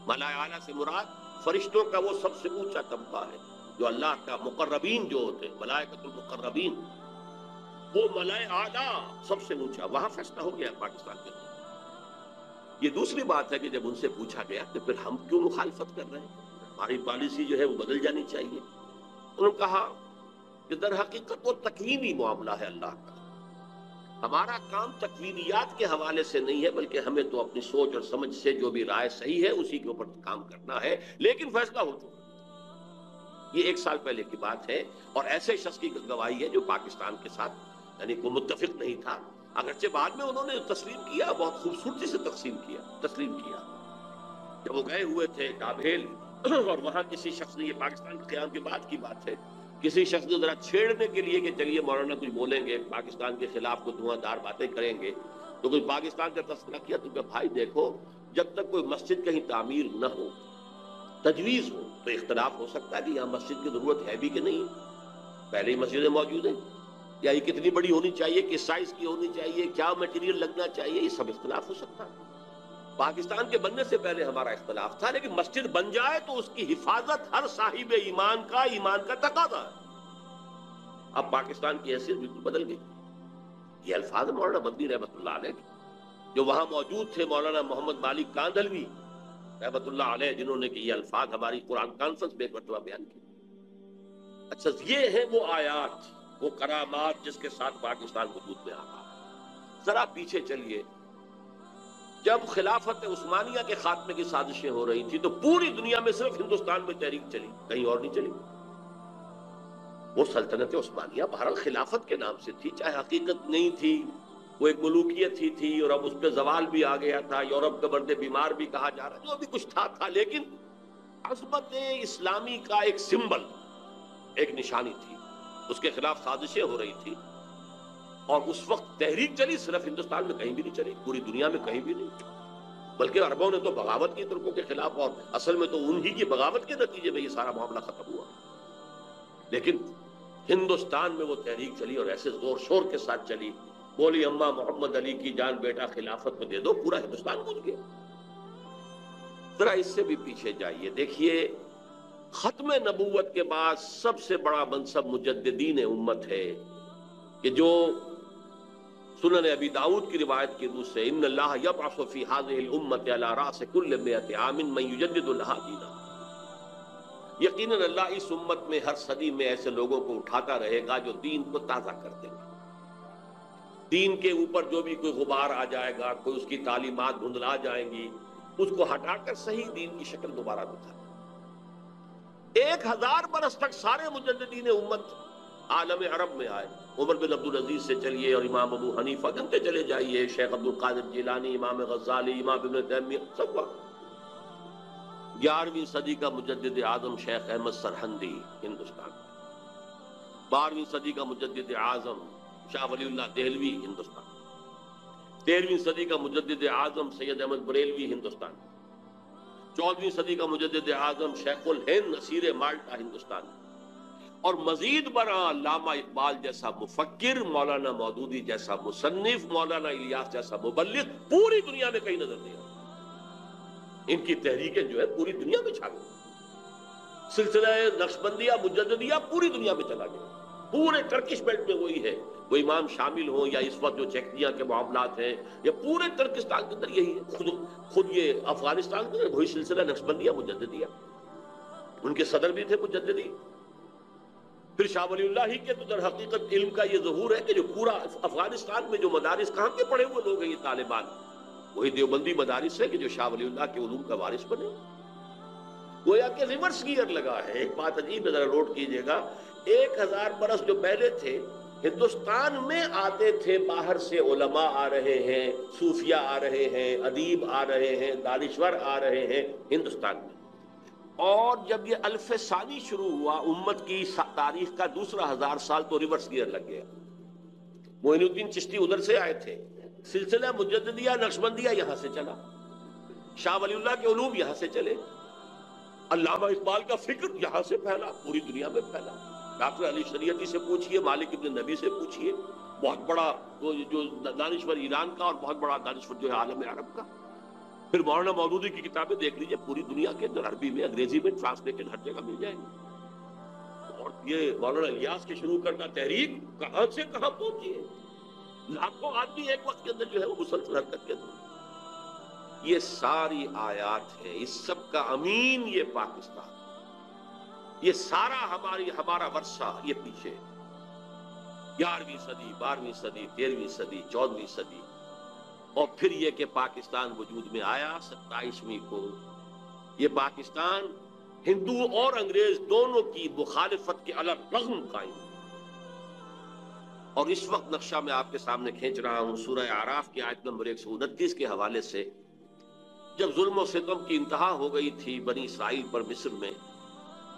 ملأ اعلیٰ سے مراد فرشتوں کا وہ سب سے اونچا طبقہ ہے، جو اللہ کا مقربین جو ہوتے ہیں، ملائکۃ المقربین، وہ ملأ اعلیٰ سب سے اونچا، وہاں فیصلہ ہو گیا پاکستان کے اندر۔ یہ دوسری بات ہے کہ جب ان سے پوچھا گیا کہ پھر ہم کیوں مخالفت کر رہے ہیں، ہماری پالیسی وہ بدل جانی چاہیے، انہوں نے کہا کہ در حقیقت وہ تکوینی معاملہ ہے اللہ کا، ہمارا کام تکوینیات کے حوالے سے نہیں ہے، بلکہ ہمیں تو اپنی سوچ اور سمجھ سے جو بھی رائے صحیح ہے اسی کے اوپر کام کرنا ہے، لیکن فیصلہ ہو چکا۔ یہ 1 سال پہلے کی بات ہے، اور ایسے شخص کی گواہی ہے جو پاکستان کے ساتھ کوئی متفق نہیں تھا، اگرچہ بعد میں انہوں نے تسلیم کیا، بہت خوبصورتی سے تسلیم کیا۔ جب وہ گئے ہوئے تھے ڈابھیل، اور وہاں کسی شخص نے، یہ پاکستان کے قیام کے بعد کی بات ہے، کسی شخص نے ذرا چھیڑنے کے لیے کہ چلیے مولانا کچھ بولیں گے پاکستان کے خلاف، کوئی دھواں دار باتیں کریں گے، تو کوئی پاکستان کا تذکرہ کیا تو کہ بھائی دیکھو، جب تک کوئی مسجد کہیں تعمیر نہ ہو، تجویز ہو، تو اختلاف ہو سکتا ہے کہ یہاں مسجد کی ضرورت ہے بھی کہ نہیں، پہلے ہی مسجدیں موجود ہیں، یا یہ کتنی بڑی ہونی چاہیے، کس سائز کی ہونی چاہیے، کیا میٹیریل لگنا چاہیے، یہ سب اختلاف ہو سکتا ہے۔ پاکستان کے بننے سے پہلے ہمارا اختلاف تھا، لیکن مسجد بن جائے تو اس کی حفاظت ہر صاحب ایمان کا تقاضا ہے۔ اب پاکستان کی حیثیت بالکل بدل گئی۔ یہ الفاظ مولانا مدنی رحمت اللہ علیہ جو وہاں موجود تھے، مولانا محمد مالک کاندھلوی، رحمت اللہ علیہ، جنہوں نے کہ یہ الفاظ ہماری قرآن کانفرنس میں ایک مرتبہ بیان کی. اچھا، یہ ہے وہ آیات، وہ کرامات جس کے ساتھ پاکستان وجود میں آ رہا ہے. ذرا پیچھے چلیے. جب خلافت عثمانیہ کے خاتمے کی سازشیں ہو رہی تھی تو پوری دنیا میں صرف ہندوستان میں تحریک چلی، کہیں اور نہیں چلی. وہ سلطنت عثمانیہ بہرحال خلافت کے نام سے تھی، چاہے حقیقت نہیں تھی، وہ ایک ملوکیت ہی تھی، اور اب اس پہ زوال بھی آ گیا تھا. یورپ کا مرد بیمار بھی کہا جا رہا ہے، جو بھی کچھ تھا. لیکن عظمت اسلامی کا ایک سمبل، ایک نشانی تھی. اس کے خلاف سازشیں ہو رہی تھی، اور اس وقت تحریک چلی صرف ہندوستان میں کہیں بھی نہیں چلی، پوری دنیا میں کہیں بھی نہیں. بلکہ عربوں نے تو بغاوت کی ترکوں کے خلاف، اور اصل میں تو انہی کی بغاوت کے نتیجے میں یہ سارا معاملہ ختم ہوا. لیکن ہندوستان میں وہ تحریک چلی، اور ایسے زور شور کے ساتھ چلی. بولی اماں محمد علی کی جان بیٹا خلافت کو دے دو، پورا ہندوستان گونج گیا. ذرا اس سے بھی پیچھے جائیے، دیکھیے ختم نبوت کے بعد سب سے بڑا منصب مجددین امت ہے، کہ جو سنن ابی داؤد کی روایت کی روح سے ان اللہ یبعث فی هذه الامه علی راس کل 100 عام من یجدد لها دینا. یقیناً اللہ اس امت میں ہر صدی میں ایسے لوگوں کو اٹھاتا رہے گا جو دین کو تازہ کر دیں گے. دین کے اوپر جو بھی کوئی غبار آ جائے گا، کوئی اس کی تعلیمات دھندلا جائیں گی، اس کو ہٹا کر صحیح دین کی شکل دوبارہ دکھا. 1000 برس تک سارے مجددین امت عالم عرب میں آئے. عمر بن عبدالعزیز سے چلیے اور امام ابو حنیفہ گنتے چلے جائیے، شیخ عبد القادر جیلانی، امام غزالی، امام ابن تیمیہ، سب وقت. 11ویں صدی کا مجدد اعظم شیخ احمد سرہندی ہندوستان، 12ویں صدی کا مجدد اعظم شاہ ولی اللہ دہلوی ہندوستان، 13ویں صدی کا مجدد اعظم سید احمد بریلوی ہندوستان، 14ویں صدی کا مجدد اعظم شیخ الہند نصیر مالٹا ہندوستان، اور مزید برآں علامہ اقبال جیسا مفکر، مولانا مودودی جیسا مصنف، مولانا الیاس جیسا مبلغ پوری دنیا میں کہیں نظر نہیں آتا. ان کی تحریکیں جو ہے پوری دنیا میں چھا گئی. سلسلہ نقشبندیہ مجددیہ پوری دنیا میں چلا گیا. پورے ٹرکش بیلٹ میں وہی ہے، وہ امام شامل ہوں یا اس وقت جو چیکنیا کے معاملات ہیں، یا پورے ترکستان کے اندر یہی ہے. خود یہ افغانستان کے اندر وہی سلسلہ نقشبندیہ مجددیہ، ان کے صدر بھی تھے مجددی. پھر شاہ ولی اللہ ہی کے تو در حقیقت علم کا یہ ظہور ہے کہ جو پورا افغانستان میں جو مدارس کہاں کے پڑھے ہوئے لوگ ہیں یہ طالبان، وہی دیوبندی مدارس ہے کہ جو شاہ ولی اللہ کے علوم کا وارث بنے. گویا کہ ریورس گیئر لگا ہے. ایک بات عجیب ذرا نوٹ کیجئے گا، 1000 برس جو پہلے تھے ہندوستان میں آتے تھے، باہر سے علماء آ رہے ہیں، صوفیاء آ رہے ہیں، ادیب آ رہے ہیں، دانشور آ رہے ہیں ہندوستان میں. اور جب یہ الف ثانی شروع ہوا، امت کی تاریخ کا دوسرا 1000 سال، تو ریورس گیئر لگ گیا. معین الدین چشتی ادھر سے آئے تھے، سلسلہ مجددیہ نقشبندیہ یہاں سے چلا، شاہ ولی اللہ کے علوم یہاں سے چلے، علامہ اقبال کا فکر یہاں سے پھیلا، پوری دنیا میں پھیلا. ڈاکٹر علی شریعتی سے پوچھئے، مالک ابن نبی سے پوچھئے، بہت بڑا جو دانشور ایران کا اور بہت بڑا دانشور جو ہے عالم عرب کا. پھر مولانا مودودی کی کتابیں دیکھ لیجئے، پوری دنیا کے اندر عربی میں، انگریزی میں ٹرانسلیٹڈ ہر جگہ مل جائیں گے. اور یہ مولانا الیاس کے شروع کرنا تحریک کہاں سے کہاں پہنچی ہے. لاکھوں آدمی ایک وقت کے اندر جو ہے وہ مسلسل حرکت کے اندر. یہ ساری آیات ہیں، اس سب کا امین یہ پاکستان. یہ سارا ہمارا ورثہ یہ پیچھے 11ویں صدی، 12ویں صدی، 13ویں صدی، 14ویں صدی، اور پھر یہ کہ پاکستان وجود میں آیا 27ویں کو. یہ پاکستان ہندو اور انگریز دونوں کی مخالفت کے علیہ رغم قائم. اور اس وقت نقشہ میں آپ کے سامنے کھینچ رہا ہوں سورہ اعراف کی آیت نمبر 129 کے حوالے سے. جب ظلم و ستم کی انتہا ہو گئی تھی بنی اسرائیل پر مصر میں،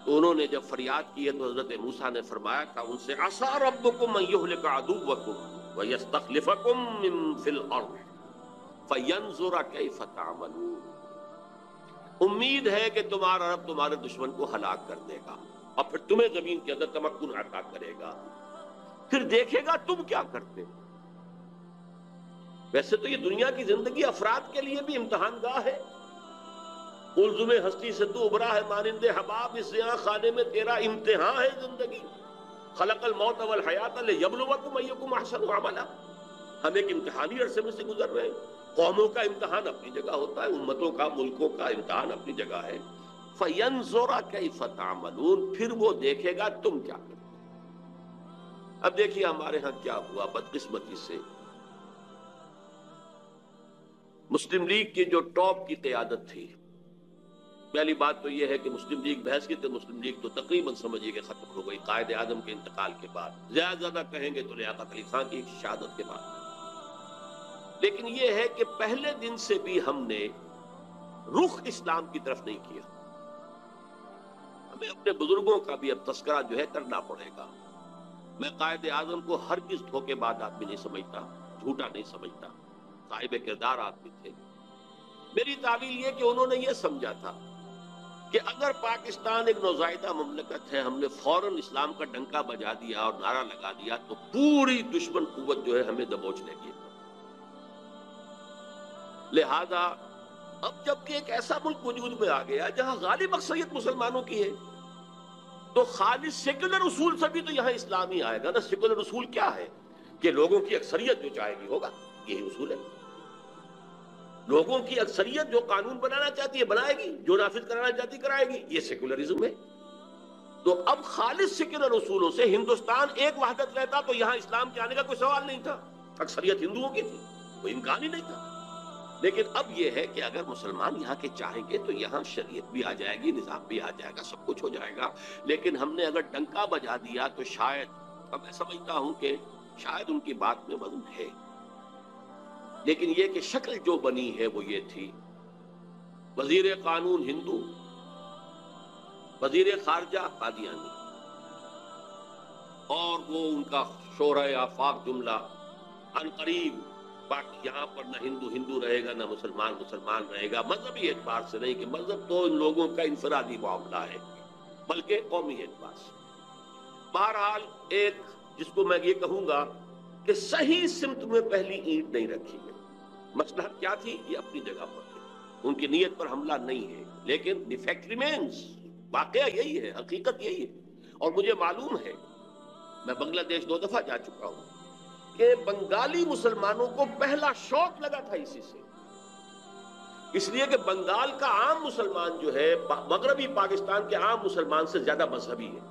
تو انہوں نے جب فریاد کی ہے تو حضرت موسیٰ نے فرمایا تھا ان سے، عَسَىٰ رَبُّكُمْ أَن يُهْلِكَ عَدُوَّكُمْ وَيَسْتَخْلِفَكُمْ فِي الْأَرْضِ فَيَنْظُرَ كَيْفَ تَعْمَلُونَ. امید ہے کہ تمہارا رب تمہارے دشمن کو ہلاک کر دے گا اور پھر تمہیں زمین کے اندر تمکن عطا کرے گا، پھر دیکھے گا تم کیا کرتے. ویسے تو یہ دنیا کی زندگی افراد کے لیے بھی امتحان گاہ ہے. قلزم ہستی سے تو ابھرا ہے مانند حباب، اس زیاں خانے میں تیرا امتحان ہے زندگی. خلق الموت والحیات لیبلوکم ایکم احسن عملا. ہم ایک امتحانی عرصے میں سے گزر رہے ہیں. قوموں کا امتحان اپنی جگہ ہوتا ہے، امتوں کا، ملکوں کا امتحان اپنی جگہ ہے. فَيَنْظُرَ كَيْفَ تَعْمَلُونَ، پھر وہ دیکھے گا تم کیا کرتے. اب دیکھیے ہمارے ہاں کیا ہوا بدقسمتی سے. مسلم لیگ کی جو ٹاپ کی قیادت تھی، پہلی بات تو یہ ہے کہ مسلم لیگ بحیثیت مسلم لیگ تو تقریباً سمجھیے کہ ختم ہو گئی قائد اعظم کے انتقال کے بعد، زیادہ کہیں گے تو لیاقت علی خان کی شہادت کے بعد. لیکن یہ ہے کہ پہلے دن سے بھی ہم نے رخ اسلام کی طرف نہیں کیا. ہمیں اپنے بزرگوں کا بھی اب تذکرہ جو ہے کرنا پڑے گا. میں قائد اعظم کو ہرگز دھوکے بعد آدمی نہیں سمجھتا، جھوٹا نہیں سمجھتا، صاحب کردار آدمی تھے. میری تعویل یہ کہ انہوں نے یہ سمجھا تھا کہ اگر پاکستان ایک نوزائیدہ مملکت ہے، ہم نے فوراً اسلام کا ڈنکا بجا دیا اور نعرہ لگا دیا تو پوری دشمن قوت جو ہے ہمیں دبوچ لے گی. لہذا اب جبکہ ایک ایسا ملک وجود میں آ گیا جہاں غالب اکثریت مسلمانوں کی ہے، تو خالص سیکولر اصول سے بھی تو یہاں اسلام ہی آئے گا نا. سیکولر اصول کیا ہے کہ لوگوں کی اکثریت جو چاہے گی ہوگا، یہی اصول ہے. لوگوں کی اکثریت جو قانون بنانا چاہتی ہے بنائے گی، جو نافذ کرانا چاہتی کرائے گی، یہ سیکولرزم ہے. تو اب خالص سیکولر اصولوں سے ہندوستان ایک وحدت رہتا تو یہاں اسلام کے آنے کا کوئی سوال نہیں تھا. اکثریت ہندوؤں کی تھی، کوئی امکان ہی نہیں تھا. لیکن اب یہ ہے کہ اگر مسلمان یہاں کے چاہیں گے تو یہاں شریعت بھی آ جائے گی، نظام بھی آ جائے گا، سب کچھ ہو جائے گا. لیکن ہم نے اگر ڈنکا بجا دیا تو شاید، اب میں سمجھتا ہوں کہ شاید ان کی بات میں وزن ہے، لیکن یہ کہ شکل جو بنی ہے وہ یہ تھی: وزیر قانون ہندو، وزیر خارجہ قادیانی، اور وہ ان کا شورۂ آفاق جملہ عنقریب باقی یہاں پر نہ ہندو ہندو رہے گا نہ مسلمان مسلمان رہے گا. مذہبی اعتبار سے نہیں، کہ مذہب تو ان لوگوں کا انفرادی معاملہ ہے، بلکہ قومی اعتبار سے. بہرحال ایک جس کو میں یہ کہوں گا کہ صحیح سمت میں پہلی اینٹ نہیں رکھی گئی. مصلحت کیا تھی یہ اپنی جگہ پر تھی، ان کی نیت پر حملہ نہیں ہے، لیکن دی فیکٹ ریمینز، واقعہ یہی ہے، حقیقت یہی ہے. اور مجھے معلوم ہے، میں بنگلہ دیش 2 دفعہ جا چکا ہوں، کہ بنگالی مسلمانوں کو پہلا شوق لگا تھا اسی سے. اس لیے کہ بنگال کا عام مسلمان جو ہے مغربی پاکستان کے عام مسلمان سے زیادہ مذہبی ہے.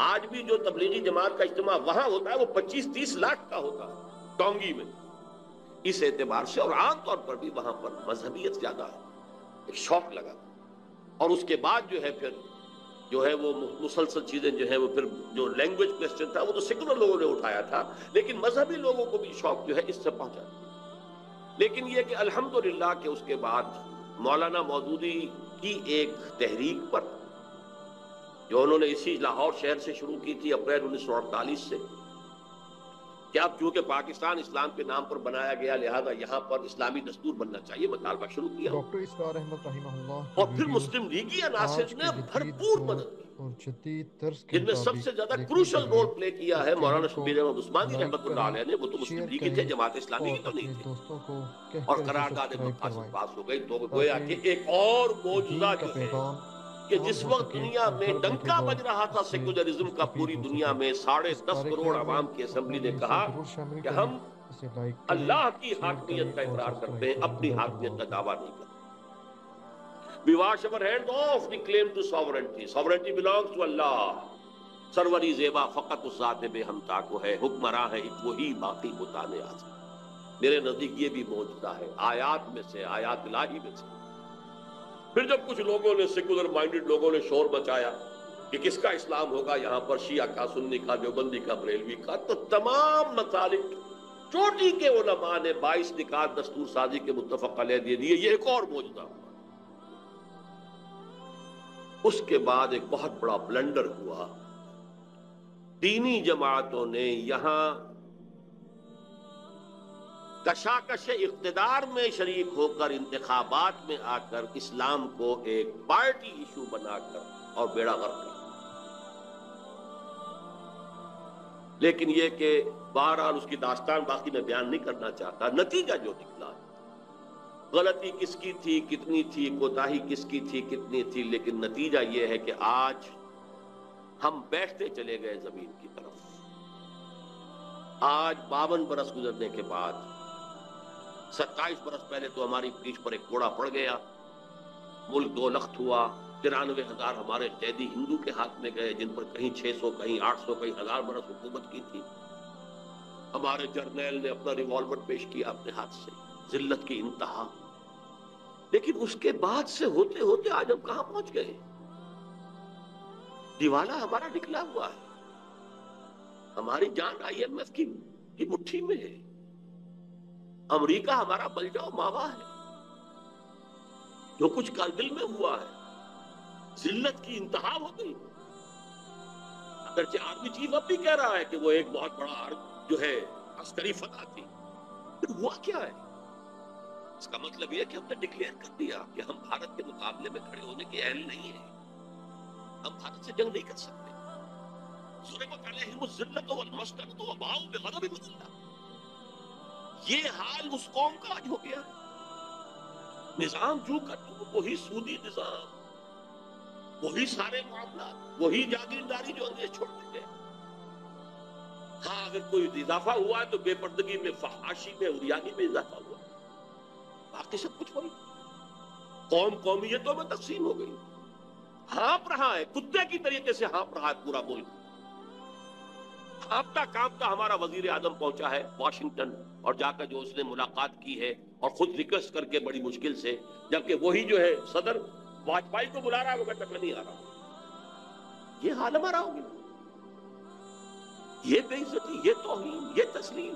آج بھی جو تبلیغی جماعت کا اجتماع وہاں ہوتا ہے وہ 25-30 لاکھ کا ہوتا ہے ٹونگی میں. اس اعتبار سے اور عام طور پر بھی وہاں پر مذہبیت زیادہ ہے. ایک شوق لگا، اور اس کے بعد جو ہے پھر جو ہے وہ مسلسل چیزیں جو ہے وہ پھر جو لینگویج کوسچن تھا وہ تو سیکولر لوگوں نے اٹھایا تھا، لیکن مذہبی لوگوں کو بھی شوق جو ہے اس سے پہنچا. لیکن یہ کہ الحمدللہ کہ اس کے بعد مولانا مودودی کی ایک تحریک پر، جو انہوں نے اسی لاہور شہر سے شروع کی تھی اپریل 1948 سے، کہ اب چونکہ پاکستان اسلام کے نام پر بنایا گیا لہذا یہاں پر اسلامی دستور بننا چاہیے، مطالبہ شروع کیا. ڈاکٹر اسرار احمد رحمہ اللہ کی اور پھر ویڈیوز مسلم لیگی عناصر آج نے کے جدید بھرپور دور مدد کی، اور جدید طرز کے جن میں سب سے مطابق زیادہ دیکھنے کے کروشل لیے رول پلے کیا اس ہے مولانا چینل کو شبیر احمد عثمانی لائک رحمۃ اللہ کریں، علیہ نے. وہ تو مسلم شیئر لیگی تھے، کریں جماعت اسلامی اور کی تو نہیں اپنے تھے. دوستوں کو کہہ اور کر اسے قرارداد سبسکرائب مقاصد کروائیں پاس ہو گئی، تو گویا کہ تاکہ ایک اور معجزہ دین کا جو ہے پیغام کہ عام جس ہو وقت سکے دنیا اور میں گھر بیٹھے ڈنکا لوگ بج رہا تھا اس سے سیکولرزم کا مستفید پوری ہو دنیا سکیں. میں، اس 10.5 کروڑ کارکرم میں عوام کی اپنا اسمبلی نے بھی حصہ کہا ضرور شامل کہ کریں. ہم اسے لائک کریں، اللہ کی شیئر کریں حاکمیت کا اور اقرار کرتے سبسکرائب ہیں، کریں. اپنی جزاک حاکمیت اللہ کا خیر. دعویٰ نہیں کرتے. We wash our hands off the claim to sovereignty. Sovereignty belongs to Allah. سروری زیبا فقط اس ذات بے ہمتا کو ہے، حکمراں ہے ایک وہی باقی بتانے آج. میرے نزدیک یہ بھی معجزہ ہے، آیات میں سے، آیات الہی میں سے. پھر جب کچھ لوگوں نے، سیکولر مائنڈڈ لوگوں نے شور مچایا کہ کس کا اسلام ہوگا یہاں پر، شیعہ کا، سنی کا، دیوبندی کا، بریلوی کا، تو تمام مسالک چوٹی کے علماء نے 22 نکات دستور سازی کے متفق علیہ دے دیے. یہ ایک اور معجزہ ہوا. اس کے بعد ایک بہت بڑا بلنڈر ہوا. دینی جماعتوں نے یہاں کشاکش اقتدار میں شریک ہو کر، انتخابات میں آ کر اسلام کو ایک پارٹی ایشو بنا کر اور بیڑا غرق کیا. لیکن یہ کہ بہرحال اس کی داستان باقی میں بیان نہیں کرنا چاہتا. نتیجہ جو نکلا، غلطی کس کی تھی، کتنی تھی، کوتاہی کس کی تھی، کتنی تھی، لیکن نتیجہ یہ ہے کہ آج ہم بیٹھتے چلے گئے زمین کی طرف. آج 52 برس گزرنے کے بعد 27 برس پہلے تو ہماری پیٹھ پر ایک کوڑا پڑ گیا، ملک دو لخت ہوا، 93,000 ہمارے قیدی ہندو کے ہاتھ میں گئے، جن پر کہیں 600 کہیں 800 کہیں 1000 برس حکومت کی تھی۔ ہمارے جرنیل نے اپنا ریوالور پیش کیا اپنے ہاتھ سے، ذلت کی انتہا۔ لیکن اس کے بعد سے ہوتے ہوتے آج ہم کہاں پہنچ گئے؟ دیوالا ہمارا نکلا ہوا ہے، ہماری جان IMF کی مٹھی میں ہے، امریکہ ہمارا بلجاؤ ماوا ہے، جو کچھ کارگل میں ہوا ہے ذلت کی انتہا ہو گئی۔ اگرچہ آرمی چیف اب بھی کہہ رہا ہے کہ وہ ایک بہت بڑا جو ہے عسکری فتح تھی، پھر ہوا کیا ہے؟ اس کا مطلب یہ کہ ہم نے ڈکلیئر کر دیا کہ ہم بھارت کے مقابلے میں کھڑے ہونے کے اہل نہیں ہیں، ہم بھارت سے جنگ نہیں کر سکتے۔ ضربت علیہم الذلۃ والمسکنۃ وباؤوا بغضب من اللہ، یہ حال اس قوم کا آج ہو گیا۔ نظام جو کا تو وہی سودی نظام، وہی سارے معاملات، وہی جاگیرداری جو انگریز چھوڑ چکے۔ ہاں اگر کوئی اضافہ ہوا ہے تو بے پردگی میں، فحاشی میں، عریانی میں اضافہ ہوا، باقی سب کچھ وہی۔ قوم قومیتوں میں تقسیم ہو گئی، ہانپ رہا ہے کتے کی طریقے سے، ہانپ رہا ہے پورا ملک۔ ہانپتا کانپتا ہمارا وزیر اعظم پہنچا ہے واشنگٹن، اور جا کر جو اس نے ملاقات کی ہے اور خود ریکویسٹ کر کے بڑی مشکل سے، جبکہ وہی جو ہے صدر واجپئی کو بلا رہا ہے، وہ کہتا میں نہیں آ رہا۔ یہ حال ہمارا ہو گیا، یہ بے عزتی، یہ توہین، یہ تسلیم،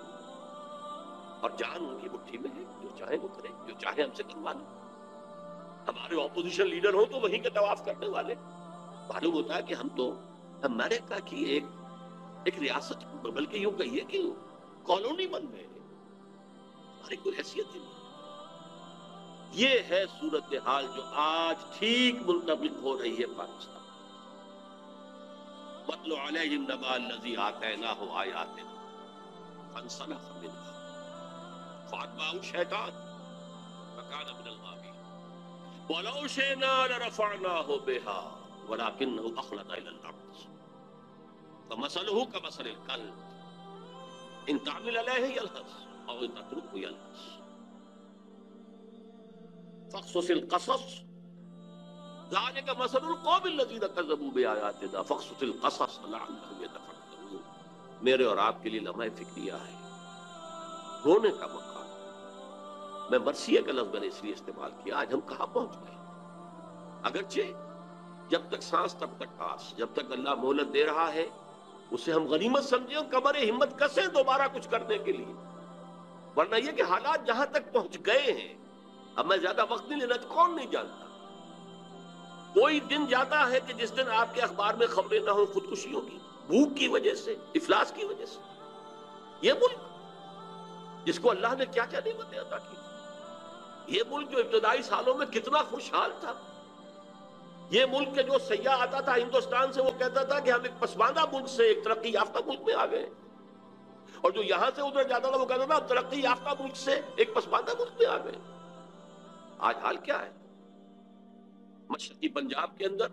اور جان ان کی مٹھی میں ہے، جو چاہے وہ کرے، جو چاہے ہم سے کروا لے۔ ہمارے اپوزیشن لیڈر ہو تو وہیں کے طواف کرنے والے، معلوم ہوتا ہے کہ ہم تو امریکہ کی ایک ریاست، بلکہ یوں کہیے کہ کالونی بن گئے، ہماری کوئی حیثیت ہی نہیں۔ یہ ہے صورتحال جو آج ٹھیک منطبق ہو رہی ہے پاکستان۔ وَاتْلُ عَلَيْهِمْ نَبَأَ الَّذِي آتَيْنَاهُ آيَاتِنَا فَانسَلَخَ مِنْهَا فَأَتْبَعَهُ الشَّيْطَانُ فَكَانَ مِنَ الْغَاوِينَ وَلَوْ شِئْنَا لَرَفَعْنَاهُ بِهَا وَلَكِنَّهُ أَخْلَدَ إِلَى الْأَرْضِ فَمَثَلُهُ كَمَثَلِ الْكَلْبِ إِنْ تَحْمِلْ عَلَيْهِ يَلْهَثْ أَوْ إِنْ تَتْرُكْهُ يَلْهَث فَاقْصُصِ الْقَصَصَ ذَلِكَ مَثَلُ الْقَوْمِ الَّذِينَ كَذَّبُوا بِآيَاتِنَا فَاقْصُصِ الْقَصَصَ لَعَلَّهُمْ يَتَفَكَّرُونَ۔ میرے اور آپ کے لیے لمحہ فکریہ ہے، رونے کا مقام۔ میں مرثیہ کا لفظ میں نے اس لیے استعمال کیا، آج ہم کہاں پہنچ گئے؟ اگرچہ جب تک سانس تب تک آس، جب تک اللہ مہلت دے رہا ہے اسے ہم غنیمت سمجھیں اور کمر ہمت کسیں دوبارہ کچھ کرنے کے لیے، ورنہ یہ کہ حالات جہاں تک پہنچ گئے ہیں، اب میں زیادہ وقت نہیں لینا، کون نہیں جانتا۔ کوئی دن جاتا ہے کہ جس دن آپ کے اخبار میں خبریں نہ ہوں خودکشیوں کی، بھوک کی وجہ سے، افلاس کی وجہ سے۔ یہ ملک جس کو اللہ نے کیا کیا نعمتیں عطا کی تھی، یہ ملک جو ابتدائی سالوں میں کتنا خوشحال تھا، یہ ملک کے جو سیاح آتا تھا ہندوستان سے، وہ کہتا تھا کہ ہم ایک پسماندہ ملک سے ایک ترقی یافتہ ملک میں آ گئے، اور جو یہاں سے ادھر جاتا تھا وہ کہتا تھا ہم ترقی یافتہ ملک سے ایک پسماندہ ملک میں آ گئے۔ آج حال کیا ہے؟ مشرقی پنجاب کے اندر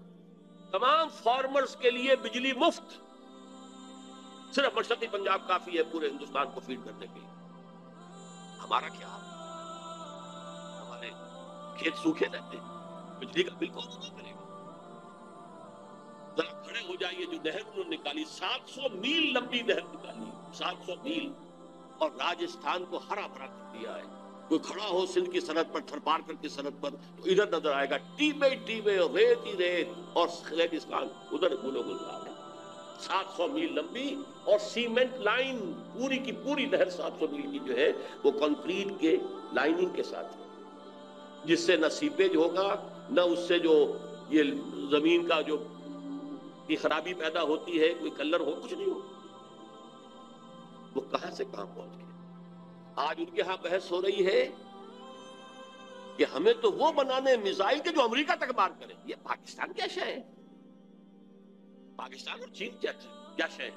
تمام فارمرز کے لیے بجلی مفت، صرف مشرقی پنجاب کافی ہے پورے ہندوستان کو فیڈ کرنے کے لیے۔ ہمارا کیا حال؟ ہمارے کھیت سوکھے رہتے ہیں، بجلی کا بل کون ادا کرے گا؟ ذرا کھڑے ہو جائیے، جو نہر انہوں نے نکالی، 700 میل لمبی نہر نکالی، 700 میل، اور راجستھان کو ہرا بھرا کر دیا ہے۔ کوئی کھڑا ہو سندھ کی سرحد پر، تھرپارکر کی سرحد پر، تو ادھر نظر آئے گا ٹیبے ٹیبے اور ریت ہی ریت، اور ریگستان ادھر گلو گلزار ہے۔ 700 میل لمبی اور سیمنٹ لائن، پوری کی پوری نہر 700 میل کی جو ہے وہ کنکریٹ کے لائننگ کے ساتھ ہے، جس سے نہ سیپیج ہوگا، نہ اس سے جو یہ زمین کا جو کی خرابی پیدا ہوتی ہے، کوئی کلر ہو، کچھ نہیں ہو۔ وہ کہاں سے کہاں پہنچ گئے؟ آج ان کے ہاں بحث ہو رہی ہے کہ ہمیں تو وہ بنانے میزائل کے جو امریکہ تک مار کریں۔ یہ پاکستان کیا شے ہے؟ پاکستان اور چین کیا شے ہے؟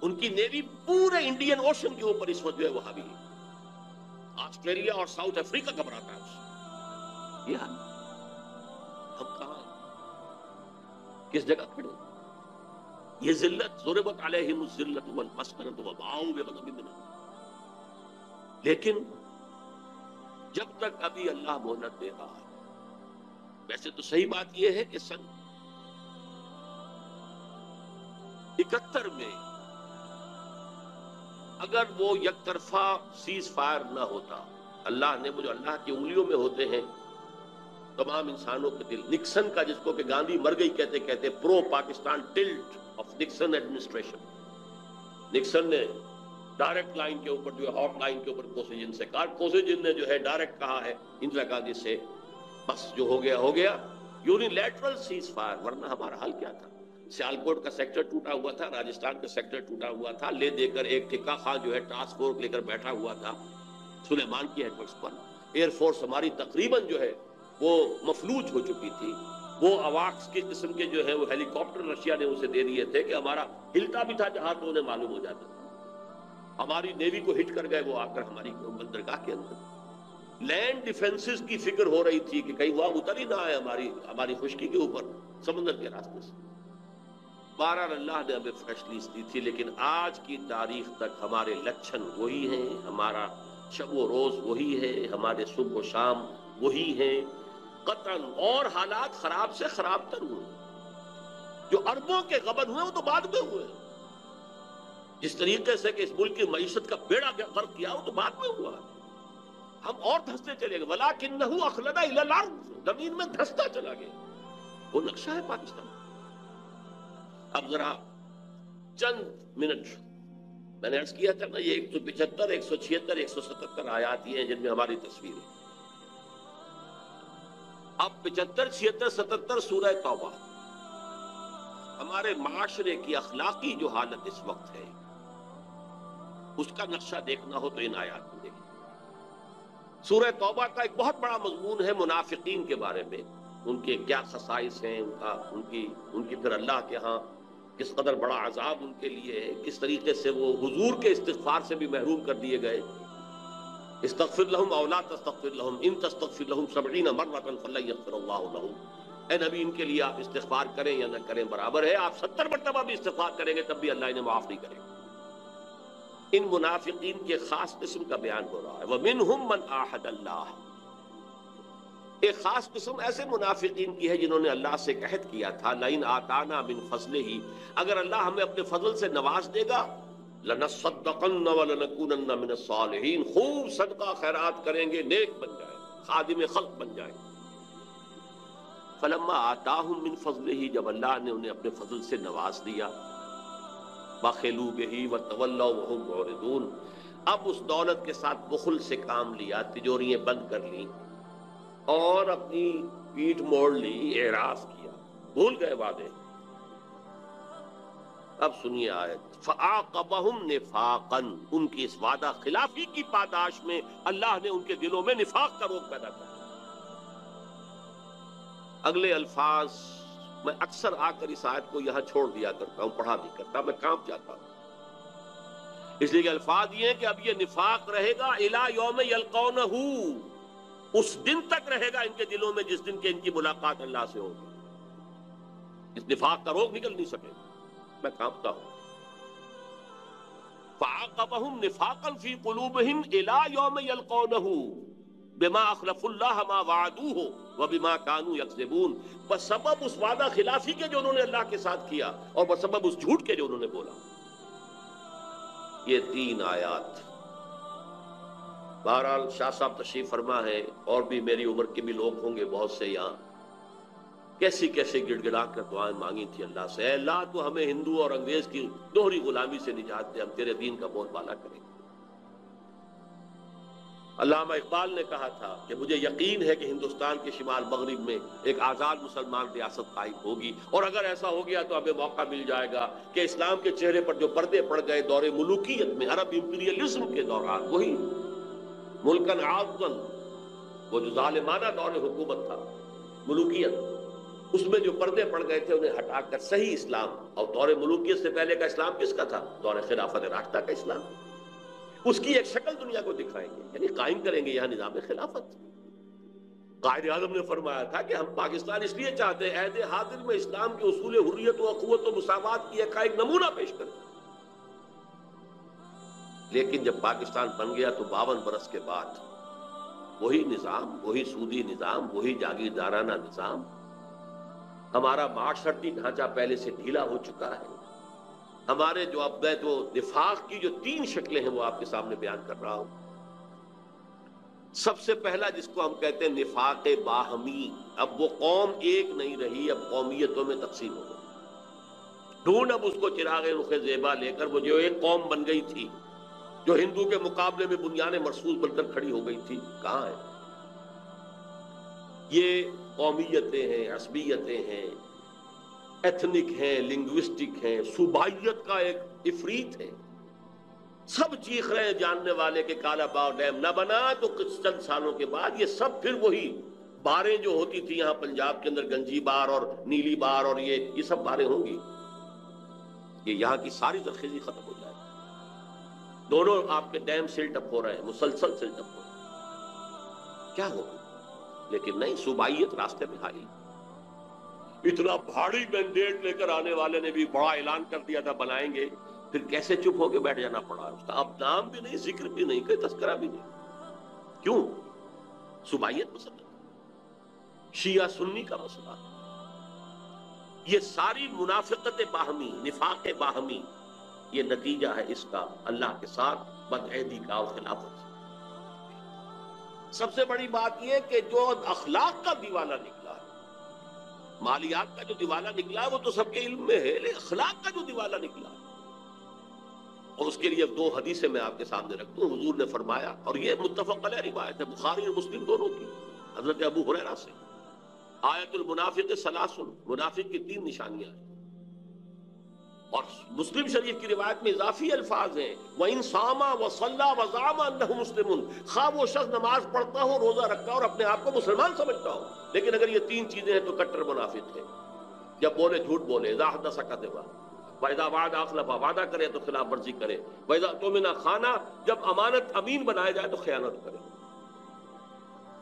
ان کی نیوی پورے انڈین اوشن کے اوپر اس وقت جو ہے وہ حاوی ہے۔ آسٹریلیا اور ساؤتھ افریقہ گھبراتا ہے اس سے۔ یہ حال ہم کہاں ہیں؟ کس جگہ کھڑے؟ یہ ذلت، ضربت علیہم الذلۃ والمسکنۃ وباؤوا بغضب من اللہ۔ لیکن جب تک ابھی اللہ مہلت دے رہا ہے۔ ویسے تو صحیح بات یہ ہے کہ سن 71 میں اگر وہ یک طرفہ سیز فائر نہ ہوتا، اللہ نے، وہ جو اللہ کی انگلیوں میں ہوتے ہیں تمام انسانوں کے دل، نکسن کا، جس کو کہ گاندھی مر گئی کہتے کہتے، pro Pakistan tilt of Nixon administration, Nixon نے ڈائریکٹ لائن کے اوپر جو ہے، ہاٹ لائن کے اوپر کوسیجن سے کہا، کوسیجن نے جو ہے ڈائریکٹ کہا ہے اندرا گاندھی سے، بس جو ہو گیا ہو گیا، یونیلیٹرل سیز فائر، ورنہ ہمارا حال کیا تھا؟ سیالکوٹ کا سیکٹر ٹوٹا ہوا تھا، راجستھان کا سیکٹر ٹوٹا ہوا تھا، لے دے کر ایک ٹھکا خاں جو ہے ٹاسک فورس لے کر بیٹھا ہوا تھا سلیمان کی ہیڈ ورکس پر، ایئر فورس ہماری تقریباً جو ہے وہ مفلوج ہو چکی تھی، وہ اواکس کے قسم کے جو ہے وہ ہیلی کاپٹر رشیا نے اسے دے دیے تھے کہ ہمارا ہلتا بھی تھا جہاں تو انہیں معلوم ہو جاتا تھا، ہماری نیوی کو ہٹ کر گئے وہ آ کر ہماری بندرگاہ کے اندر، لینڈ ڈیفنسز کی فکر ہو رہی تھی کہ کہیں وہاں اتر ہی نہ آئے ہماری خشکی کے اوپر سمندر کے راستے سے۔ بہرحال اللہ نے ہمیں فریش لیز دی تھی، لیکن آج کی تاریخ تک ہمارے لچھن وہی ہیں، ہمارا شب و روز وہی ہے، ہمارے صبح و شام وہی ہیں قطعاً، اور حالات خراب سے خراب تر ہوئے۔ جو اربوں کے غبن ہوئے وہ تو بعد میں ہوئے، جس طریقے سے کہ اس ملک کی معیشت کا بیڑا غرق کیا وہ تو بعد میں ہوا، ہم اور دھستے چلے گئے، وَلَٰكِنَّهُ أَخْلَدَ إِلَى الْأَرْضِ، زمین میں دھستا چلا گیا، وہ نقشہ ہے پاکستان۔ اب ذرا چند منٹ، میں نے عرض کیا تھا نا، یہ 175 176 177 آیات یہ ہیں جن میں ہماری تصویر ہے۔ اب 75 76 77 سورہ توبہ، ہمارے معاشرے کی اخلاقی جو حالت اس وقت ہے اس کا نقشہ دیکھنا ہو تو ان آیات میں دیکھیں۔ سورہ توبہ کا ایک بہت بڑا مضمون ہے منافقین کے بارے میں، ان کے کیا خصائص ہیں، ان کی پھر اللہ کے ہاں کس قدر بڑا عذاب ان کے لیے ہے، کس طریقے سے وہ حضور کے استغفار سے بھی محروم کر دیے گئے۔ استغفر لہم او لا تستغفر لہم ان تستغفر لہم 70 مرۃ فلن یغفر اللہ لہم، اے نبی ان کے لیے آپ استغفار کریں یا نہ کریں برابر ہے، آپ 70 مرتبہ بھی استغفار کریں گے تب بھی اللہ انہیں معاف نہیں کرے گا۔ ان منافقین کے خاص قسم کا بیان ہو رہا ہے، وَمِنْهُمْ مَنْ عَاهَدَ اللَّهَ، ایک خاص قسم ایسے منافقین کی ہے جنہوں نے اللہ سے عہد کیا تھا، لَئِنْ آتَانَا مِنْ فَضْلِهِ، اگر اللہ ہمیں اپنے فضل سے نواز دے گا، لَنَصَّدَّقَنَّ وَلَنَكُونَنَّ مِنَ الصَّالِحِينَ، خوب صدقہ خیرات کریں گے، نیک بن جائیں، خادم خلق بن جائیں۔ فَلَمَّا آتَاهُم مِنْ فَضْلِهِ، جب اللہ نے انہیں اپنے فضل سے نواز دیا، بَخِلُوا بِهِ وَتَوَلَّوْا وَهُمْ مُعْرِضُونَ، اب اس دولت کے ساتھ بخل سے کام لیا، تجوریاں بند کر لی اور اپنی پیٹھ موڑ لی، اعراض کیا، بھول گئے وعدے۔ اب سنیے آیت، فَعَاقَبَهُمْ نِفَاقًا، ان کی اس وعدہ خلافی کی پاداش میں اللہ نے ان کے دلوں میں نفاق کا روگ پیدا کر دیا۔ اگلے الفاظ میں اکثر آ کر اس آیت کو یہاں چھوڑ دیا کرتا ہوں، پڑھا نہیں کرتا، میں کام چاہتا ہوں، اس لیے کہ الفاظ یہ ہیں کہ اب یہ نفاق رہے گا الی یوم یلقونہ، اس دن تک رہے گا ان کے دلوں میں جس دن کے ان کی ملاقات اللہ سے ہوگی، اس نفاق کا روگ نکل نہیں سکے، میں کانپتا ہوں۔ فَعَاقَبَهُمْ نِفَاقًا فِي قُلُوبِهِمْ إِلَى يَوْمِ يَلْقَوْنَهُ بِمَا أَخْلَفُوا اللَّهَ مَا وَعَدُوهُ وَبِمَا كَانُوا يَكْذِبُونَ، بسبب اس وعدہ خلافی کے جو انہوں نے اللہ کے ساتھ کیا اور بسبب اس جھوٹ کے جو انہوں نے بولا۔ یہ 3 آیات، بہرحال شاہ صاحب تشریف فرما ہے، اور بھی میری عمر کے بھی لوگ ہوں گے بہت سے یہاں، کیسی کیسی گڑ گڑا کر دعائیں مانگی تھی اللہ سے، اے اللہ تو ہمیں ہندو اور انگریز کی دوہری غلامی سے نجات دے، ہم تیرے دین کا بول بالا کریں۔ علامہ اقبال نے کہا تھا کہ مجھے یقین ہے کہ ہندوستان کے شمال مغرب میں ایک آزاد مسلمان ریاست قائم ہوگی، اور اگر ایسا ہو گیا تو ہمیں موقع مل جائے گا کہ اسلام کے چہرے پر جو پردے پڑ گئے دور ملوکیت میں، عرب امپیریلزم کے دوران، وہی ملکن عاضن، وہ جو ظالمانہ دور حکومت تھا، ملوکیت، اس میں جو پردے پڑ گئے تھے انہیں ہٹا کر صحیح اسلام، اور دور ملوکیت سے پہلے کا اسلام کس کا تھا؟ دور خلافت راشدہ کا اسلام، اس کی ایک شکل دنیا کو دکھائیں گے، یعنی قائم کریں گے یہاں نظام خلافت۔ قائد اعظم نے فرمایا تھا کہ ہم پاکستان اس لیے چاہتے ہیں عہد حاضر میں اسلام کے اصول حریت و اخوت و مساوات کی ایک نمونہ پیش کریں، لیکن جب پاکستان بن گیا تو 52 برس کے بعد وہی نظام، وہی سودی نظام، وہی جاگیردارانہ نظام. ہمارا معاشرتی ڈھانچہ پہلے سے ڈھیلا ہو چکا ہے. ہمارے جو اب میں تو نفاق کی جو 3 شکلیں ہیں وہ آپ کے سامنے بیان کر رہا ہوں. سب سے پہلا جس کو ہم کہتے ہیں نفاق باہمی. اب وہ قوم ایک نہیں رہی، اب قومیتوں میں تقسیم ہو گئی. ڈھونڈ اب اس کو چراغ رخ زیبا لے کر، وہ جو ایک قوم بن گئی تھی جو ہندو کے مقابلے میں بنیان مرصوص بن کر کھڑی ہو گئی تھی، کہاں ہے؟ یہ قومیتیں ہیں، عصبیتیں ہیں، ایتھنک ہیں، لنگوسٹک ہیں، صوبائیت کا ایک افریت ہے. سب چیخ رہے ہیں جاننے والے کہ کالا باغ ڈیم نہ بنا تو کچھ چند سالوں کے بعد یہ سب پھر وہی باریں جو ہوتی تھی یہاں پنجاب کے اندر، گنجی بار اور نیلی بار اور یہ سب باریں ہوں گی. یہ یہاں کی ساری زرخیزی ختم ہو جائے گی. دونوں آپ کے ڈیم سلٹ اپ ہو رہے ہیں، مسلسل سلٹ اپ ہو رہے ہیں. کیا ہوگا؟ لیکن نہیں، صوبائیت راستے میں آئی. اتنا بھاری مینڈیٹ لے کر آنے والے نے بھی بڑا اعلان کر دیا تھا بنائیں گے، پھر کیسے چپ ہو کے بیٹھ جانا پڑا. اس کا اب نام بھی نہیں، ذکر بھی نہیں، کوئی تذکرہ بھی نہیں. کیوں؟ صوبائیت مسئلہ، شیعہ سنی کا مسئلہ. یہ ساری منافقت باہمی، نفاق باہمی، یہ نتیجہ ہے اس کا اللہ کے ساتھ بدعہدی کا اور خلافت. سب سے بڑی بات یہ کہ جو اخلاق کا دیوالہ نکلا ہے، مالیات کا جو دیوالہ نکلا ہے وہ تو سب کے علم میں ہے، لیکن اخلاق کا جو دیوالہ نکلا ہے، اور اس کے لیے 2 حدیثیں میں آپ کے سامنے رکھتا ہوں. حضور نے فرمایا، اور یہ متفق علیہ روایت ہے، بخاری اور مسلم دونوں کی، حضرت ابو ہریرہ سے، آیت المنافق ثلاث، منافق کی 3 نشانیاں ہیں. اور مسلم شریف کی روایت میں اضافی الفاظ ہیں، وَإِن صَامَ وَصَلَّى وَزَعَمَ أَنَّهُ مُسْلِمٌ. خواہ وہ شخص نماز پڑھتا ہو، روزہ رکھتا ہو اور اپنے آپ کو مسلمان سمجھتا ہو، لیکن اگر یہ 3 چیزیں ہیں تو کٹر منافق ہے. جب بولے جھوٹ بولے، اذا حدث کذب، وَإِذَا وعد أَخْلَفَ، وعدہ کرے تو خلاف ورزی کرے، وَإِذَا اؤْتُمِنَ خَانَ، جب امانت امین بنایا جائے تو خیانت کرے.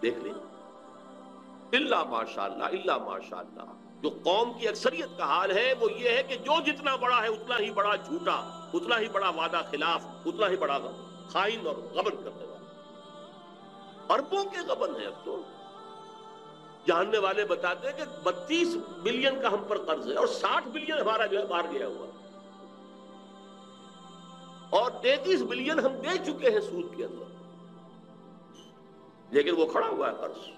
دیکھ لیں، الا ماشاء اللہ، الا ماشاء اللہ. جو قوم کی اکثریت کا حال ہے وہ یہ ہے کہ جو جتنا بڑا ہے اتنا ہی بڑا جھوٹا، اتنا ہی بڑا وعدہ خلاف، اتنا ہی بڑا خائن اور غبن کرنے والا. اربوں کے غبن ہے. اب تو جاننے والے بتاتے ہیں کہ 32 بلین کا ہم پر قرض ہے اور 60 بلین ہمارا جو ہے باہر گیا ہوا، اور 33 بلین ہم دے چکے ہیں سود کے اندر، لیکن وہ کھڑا ہوا ہے قرض.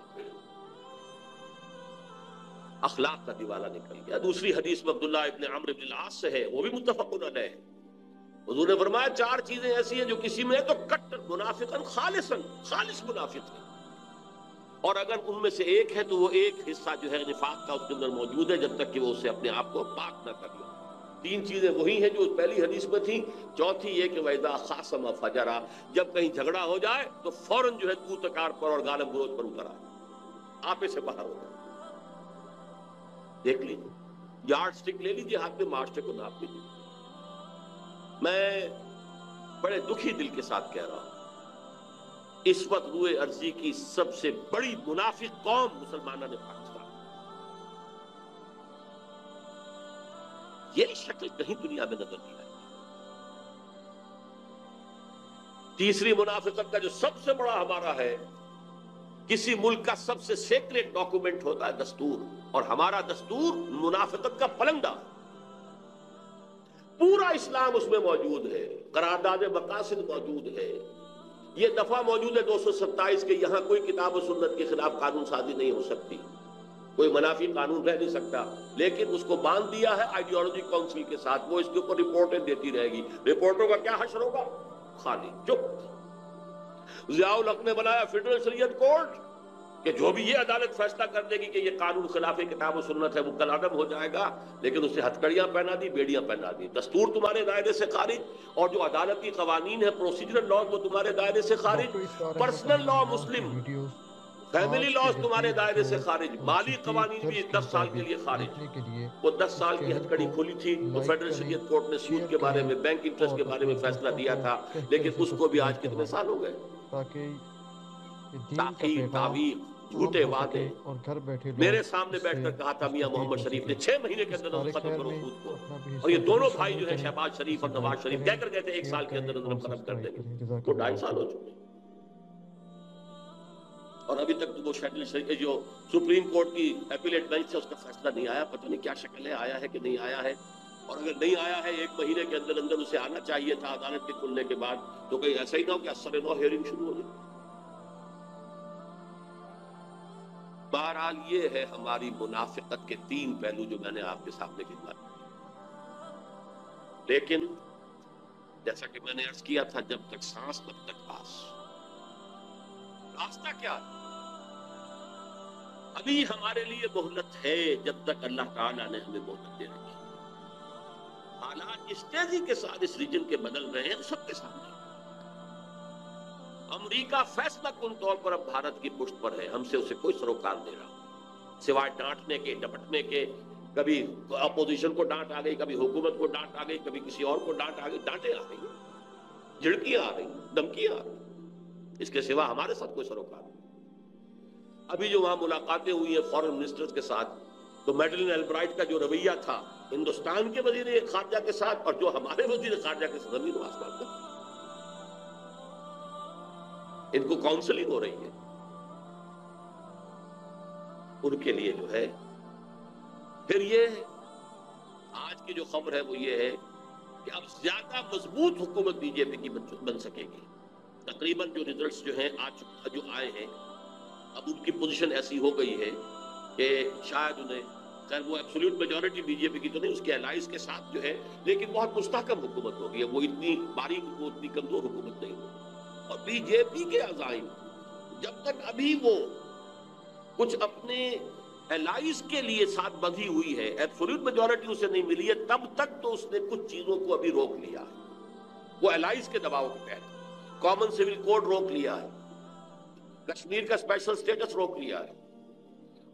اخلاق کا دیوالہ نکل گیا. دوسری حدیث میں عبداللہ ابن عمرو ابن العاص سے ہے، وہ بھی متفق علیہ. حضور نے فرمایا 4 چیزیں ایسی ہیں جو کسی میں ہے تو کٹر منافقاً خالصاً، خالص منافق ہے، اور اگر ان میں سے ایک ہے تو وہ ایک حصہ جو ہے نفاق کا اس کے اندر موجود ہے جب تک کہ وہ اسے اپنے آپ کو پاک نہ کر لے. 3 چیزیں وہی ہیں جو پہلی حدیث میں تھی. چوتھی یہ کہ وَإِذَا خَاصَمَ فَجَرَ، جب کہیں جھگڑا ہو جائے تو فوراً جو ہے کوتکار پر اور گالم گلوچ پر اتر آئے، آپے سے باہر ہو جائے. دیکھ لیجیے، یارڈ سٹک لے لیجیے ہاتھ میں، معاشرے کو ناپ لیجیے. میں بڑے دکھی دل کے ساتھ کہہ رہا ہوں، اس وقت روئے ارضی کی سب سے بڑی منافق قوم مسلمانوں نے پاکستان. یہ شکل کہیں دنیا میں نظر نہیں آئی. تیسری منافقت کا جو سب سے بڑا ہمارا ہے، کسی ملک کا سب سے سیکریٹ ڈاکومنٹ ہوتا ہے دستور، اور ہمارا دستور منافقت کا پلنگا. پورا اسلام اس میں موجود ہے، قرارداد مقاصد موجود ہے، یہ دفعہ موجود ہے 227 کے یہاں کوئی کتاب و سنت کے خلاف قانون سازی نہیں ہو سکتی، کوئی منافی قانون رہ نہیں سکتا. لیکن اس کو باندھ دیا ہے آئیڈیالوجی کونسل کے ساتھ، وہ اس کے اوپر رپورٹیں دیتی رہے گی. رپورٹوں کا کیا حشر ہوگا؟ خالی چپ. ضیاء الحق نے بنایا فیڈرل شریعت کورٹ کہ جو بھی یہ عدالت فیصلہ کر دے گی کہ یہ قانون خلاف کتاب و سنت ہے وہ کل عدم ہو جائے گا، لیکن اسے ہتھکڑیاں پہنا دی، بیڑیاں پہنا دی. دستور تمہارے دائرے سے خارج، اور جو عدالتی قوانین ہے پروسیجرل لاز وہ تمہارے دائرے سے خارج، پرسنل لا مسلم، فیملی لاز تمہارے دائرے سے خارج، مالی قوانین بھی 10 سال کے لیے خارج. وہ 10 سال کی ہتھکڑی کھلی تھی تو فیڈرل شریعت کورٹ نے سود کے بارے میں، بینک انٹرسٹ کے بارے میں فیصلہ دیا تھا، لیکن اس کو بھی آج کتنے سال ہو گئے. تاخیر، تعویق، جھوٹے وعدے. اور گھر بیٹھے میرے سامنے بیٹھ کر کہا تھا میاں محمد شریف نے 6 مہینے کے اندر ختم کرو سود کو، اور یہ دونوں بھائی جو ہیں شہباز شریف اور نواز شریف کہہ کر گئے تھے 1 سال کے اندر ہم ختم کر دیں گے. وہ 2.5 سال ہو چکے. اور ابھی تک تو وہ شیڈل جو سپریم کورٹ کی اپیلیٹ بینچ سے اس کا فیصلہ نہیں آیا. پتہ نہیں کیا شکل ہے, آیا ہے کہ نہیں آیا ہے. اور اگر نہیں آیا ہے 1 مہینے کے اندر اندر اسے آنا چاہیے تھا عدالت کے کھلنے کے بعد, تو کہیں ایسا ہی نہ ہو کہ اثر نو ہیئرنگ شروع ہو جائے. بہرحال یہ ہے ہماری منافقت کے 3 پہلو جو میں نے آپ کے سامنے خدمت کی. لیکن جیسا کہ میں نے عرض کیا تھا, جب تک سانس تب تک آس. راستہ کیا ہے؟ ابھی ہمارے لیے مہلت ہے جب تک اللہ تعالیٰ نے ہمیں مہلت دے رکھی. حالات اس تیزی کے ساتھ اس ریجن کے بدل رہے ہیں سب کے سامنے. امریکہ فیصلہ کن طور پر اب بھارت کی پشت پر ہے, ہم سے اسے کوئی سروکار نہیں رہا سوائے ڈانٹنے کے, ڈپٹنے کے. کبھی اپوزیشن کو ڈانٹ آ گئی, کبھی حکومت کو ڈانٹ آ گئی, کبھی کسی اور کو ڈانٹ آ گئی. ڈانٹیں آ گئی, جھڑکیاں آ رہی, دھمکیاں آ رہی. اس کے سوا ہمارے ساتھ کوئی سروکار نہیں. ابھی جو وہاں ملاقاتیں ہوئی ہیں فورن منسٹرز کے ساتھ, تو میڈلن البرائٹ کا جو رویہ تھا ہندوستان کے وزیر خارجہ کے ساتھ اور جو ہمارے وزیر خارجہ کے ساتھ, زمین و آسمان کا. ان کو کاؤنسلنگ ہو رہی ہے. ان کے لیے جو ہے پھر یہ آج کی جو خبر ہے وہ یہ ہے کہ اب زیادہ مضبوط حکومت بی جے پی کی بن سکے گی. تقریباً جو ریزلٹس جو ہیں جو آئے ہیں, اب ان کی پوزیشن ایسی ہو گئی ہے کہ شاید انہیں, خیر وہ ایبسولوٹ میجورٹی بی جے پی کی تو نہیں, اس کے الائز کے ساتھ جو ہے, لیکن بہت مستحکم حکومت ہوگی. وہ اتنی باریک, وہ اتنی کمزور حکومت نہیں ہوگی. اور بی جے پی کے عزائم جب تک ابھی وہ کچھ اپنے الائز کے لیے ساتھ بندھی ہوئی ہے, ایبسولوٹ میجورٹی اسے نہیں ملی ہے, تب تک تو اس نے کچھ چیزوں کو ابھی روک لیا ہے. وہ الائز کے دباؤ کے تحت کامن سول کوڈ روک لیا ہے, کشمیر کا اسپیشل سٹیٹس روک لیا ہے,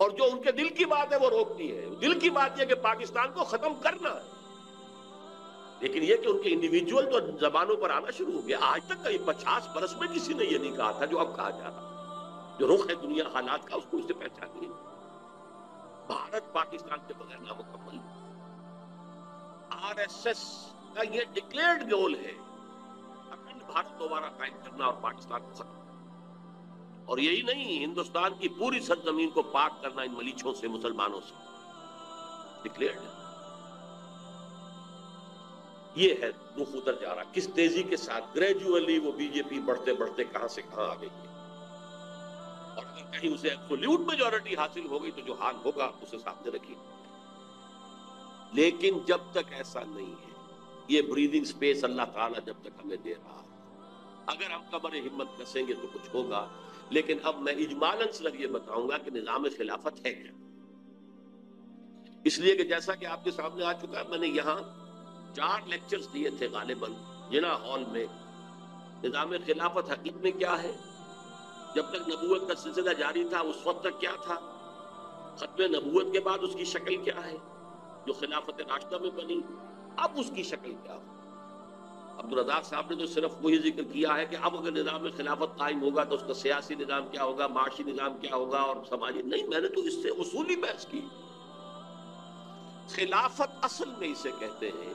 اور جو ان کے دل کی بات ہے وہ روکتی ہے. دل کی بات یہ کہ پاکستان کو ختم کرنا ہے. لیکن یہ کہ ان کے انڈیویجول تو زبانوں پر آنا شروع ہو گیا. آج تک کئی 50 برس میں کسی نے یہ نہیں کہا تھا جو اب کہا جا رہا. جو رخ ہے دنیا حالات کا, اس کو اسے پہچانیے. بھارت پاکستان کے بغیر نامکمل. آر ایس ایس کا یہ ڈکلیئرڈ گول ہے اکھنڈ بھارت دوبارہ قائم کرنا اور پاکستان کو ختم. اور یہی نہیں, ہندوستان کی پوری سرزمین کو پاک کرنا ان ملیچھوں سے, مسلمانوں سے. ڈکلیئرڈ ہے. یہ ہے رخ ادھر جا رہا, کس تیزی کے ساتھ گریجولی وہ بی جے پی بڑھتے بڑھتے کہاں سے کہاں آ گئی ہے. اور اگر کہیں اسے ایبسولوٹ میجورٹی حاصل ہو گئی تو جو حال ہوگا اسے سامنے رکھیے. لیکن جب تک ایسا نہیں ہے, یہ بریدنگ سپیس اللہ تعالیٰ جب تک ہمیں دے رہا ہے, اگر ہم کمر ہمت کسیں گے تو کچھ ہوگا. لیکن اب میں اجمالاً صرف یہ بتاؤں گا کہ نظام خلافت ہے کیا. اس لیے کہ جیسا کہ آپ کے سامنے آ چکا ہے, میں نے یہاں 4 لیکچرز دیے تھے غالباً جنا ہال میں. نظام خلافت حقیقت میں کیا ہے, جب تک نبوت کا سلسلہ جاری تھا اس وقت تک کیا تھا, ختم نبوت کے بعد اس کی شکل کیا ہے جو خلافت راشدہ میں بنی, اب اس کی شکل کیا ہو. عبدالرزاق صاحب نے تو صرف وہی ذکر کیا ہے کہ اب اگر نظام خلافت قائم ہوگا تو اس کا سیاسی نظام کیا ہوگا, معاشی نظام کیا ہوگا اور سماجی نہیں. میں نے تو اس سے اصولی بحث کی. خلافت اصل میں اسے کہتے ہیں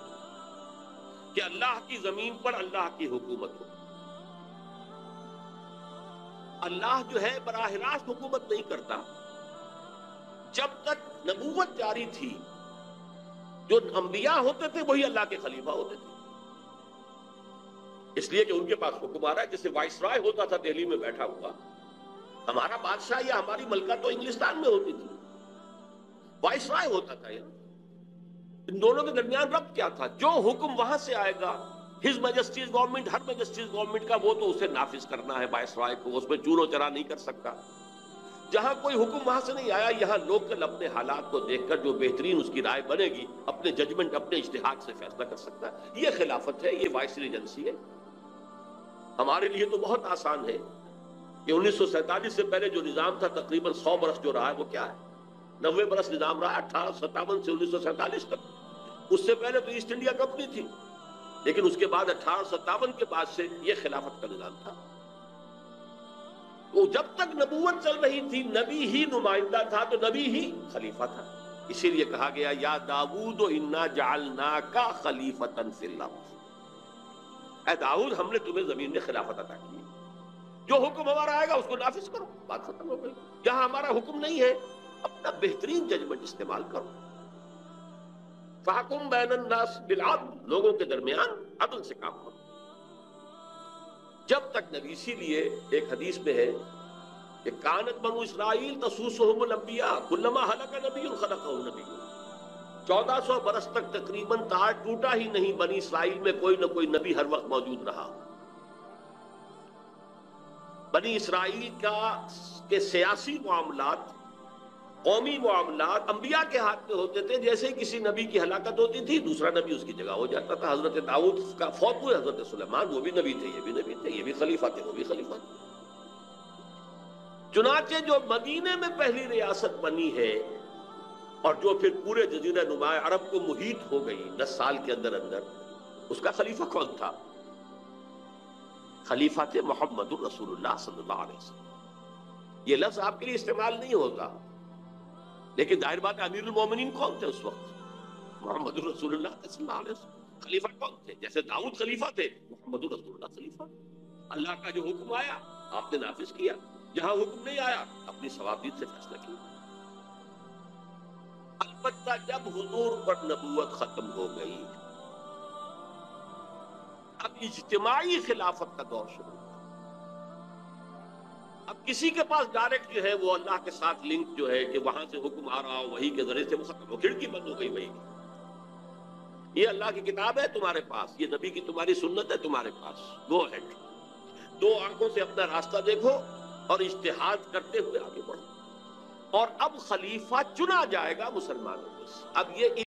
کہ اللہ کی زمین پر اللہ کی حکومت ہو. اللہ جو ہے براہ راست حکومت نہیں کرتا. جب تک نبوت جاری تھی جو انبیاء ہوتے تھے وہی اللہ کے خلیفہ ہوتے تھے, اس لیے کہ ان کے پاس حکم آ رہا ہے. جیسے وائس رائے ہوتا تھا دہلی میں بیٹھا ہوا, ہمارا بادشاہ یا ہماری ملکہ تو انگلستان میں ہوتی تھی, وائس رائے ہوتا تھا. یہاں ان دونوں کے درمیان ربط کیا تھا, جو حکم وہاں سے آئے گا ہز میجسٹیز گورنمنٹ, ہر میجسٹیز گورنمنٹ کا, وہ تو اسے نافذ کرنا ہے وائس رائے کو, اس میں چور و چرا نہیں کر سکتا. جہاں کوئی حکم وہاں سے نہیں آیا, یہاں لوکل اپنے حالات کو دیکھ کر جو بہترین اس کی رائے بنے گی اپنے ججمنٹ, اپنے اجتہاد سے فیصلہ کر سکتا ہے. یہ خلافت ہے, یہ وائس ریجنسی ہے. ہمارے لیے تو بہت آسان ہے کہ 1947 سے پہلے جو نظام تھا تقریباً 100 برس جو رہا ہے وہ کیا ہے, 90 برس نظام رہا 1857 سے 1947 تک. اس سے پہلے تو ایسٹ انڈیا کمپنی تھی, لیکن اس کے بعد 1857 کے بعد سے یہ خلافت کا نظام تھا. وہ جب تک نبوت چل رہی تھی نبی ہی نمائندہ تھا تو نبی ہی خلیفہ تھا. اسی لیے کہا گیا یا داؤد انا جعلناک خلیفۃ فی الارض, اے داؤد ہم نے تمہیں زمین میں خلافت عطا کی. جو حکم ہمارا آئے گا اس کو نافذ کرو، بات ختم ہو گئی۔ جہاں ہمارا حکم نہیں ہے اپنا بہترین ججمنٹ استعمال کرو۔ فَحْكُمْ بَيْنَ النَّاسِ بِالْعَدْلِ، لوگوں کے درمیان عدل سے کام کرو۔ جب تک نبی، اسی لیے ایک حدیث میں ہے کہ کانت بنو اسرائیل تسوسہم الانبیاء کلما ہلک نبی خلقہ نبی، 1400 برس تک تقریباً تار ٹوٹا ہی نہیں بنی اسرائیل میں کوئی نہ کوئی نبی ہر وقت موجود رہا۔ بنی اسرائیل کے سیاسی معاملات، قومی معاملات انبیاء کے ہاتھ میں ہوتے تھے۔ جیسے ہی کسی نبی کی ہلاکت ہوتی تھی دوسرا نبی اس کی جگہ ہو جاتا تھا۔ حضرت داؤد کا فوت ہوئے، حضرت سلیمان، وہ بھی نبی تھے، یہ بھی نبی تھے، یہ بھی خلیفہ تھے، وہ بھی خلیفہ تھے۔ چنانچہ جو مدینے میں پہلی ریاست بنی ہے اور جو پھر پورے جزیرہ نما عرب کو محیط ہو گئی 10 سال کے اندر اندر، اس کا خلیفہ کون تھا؟ خلیفہ تھے محمد الرسول اللہ صلی اللہ علیہ وسلم۔ یہ لفظ آپ کے لیے استعمال نہیں ہوتا، لیکن ظاہر بات ہے امیر المومنین کون تھے اس وقت؟ محمد الرسول اللہ صلی اللہ علیہ وسلم۔ خلیفہ کون تھے؟ جیسے داؤد خلیفہ تھے، محمد الرسول اللہ خلیفہ۔ اللہ کا جو حکم آیا آپ نے نافذ کیا، جہاں حکم نہیں آیا اپنی صوابیت سے فیصلہ کیا۔ البتہ جب حضور پر نبوت ختم ہو گئی، اب اجتماعی خلافت کا دور شروع ہوا۔ اب کسی کے پاس ڈائریکٹ جو ہے وہ اللہ کے ساتھ لنک جو ہے کہ وہاں سے حکم آ رہا ہو، وہی کے ذریعے سے وہ ختم ہو، کھڑکی بند ہو گئی وہی کی۔ یہ اللہ کی کتاب ہے تمہارے پاس، یہ نبی کی تمہاری سنت ہے تمہارے پاس، گو ہیڈ، دو آنکھوں سے اپنا راستہ دیکھو اور اجتہاد کرتے ہوئے آگے بڑھو۔ اور اب خلیفہ چنا جائے گا مسلمانوں میں سے۔ اب یہ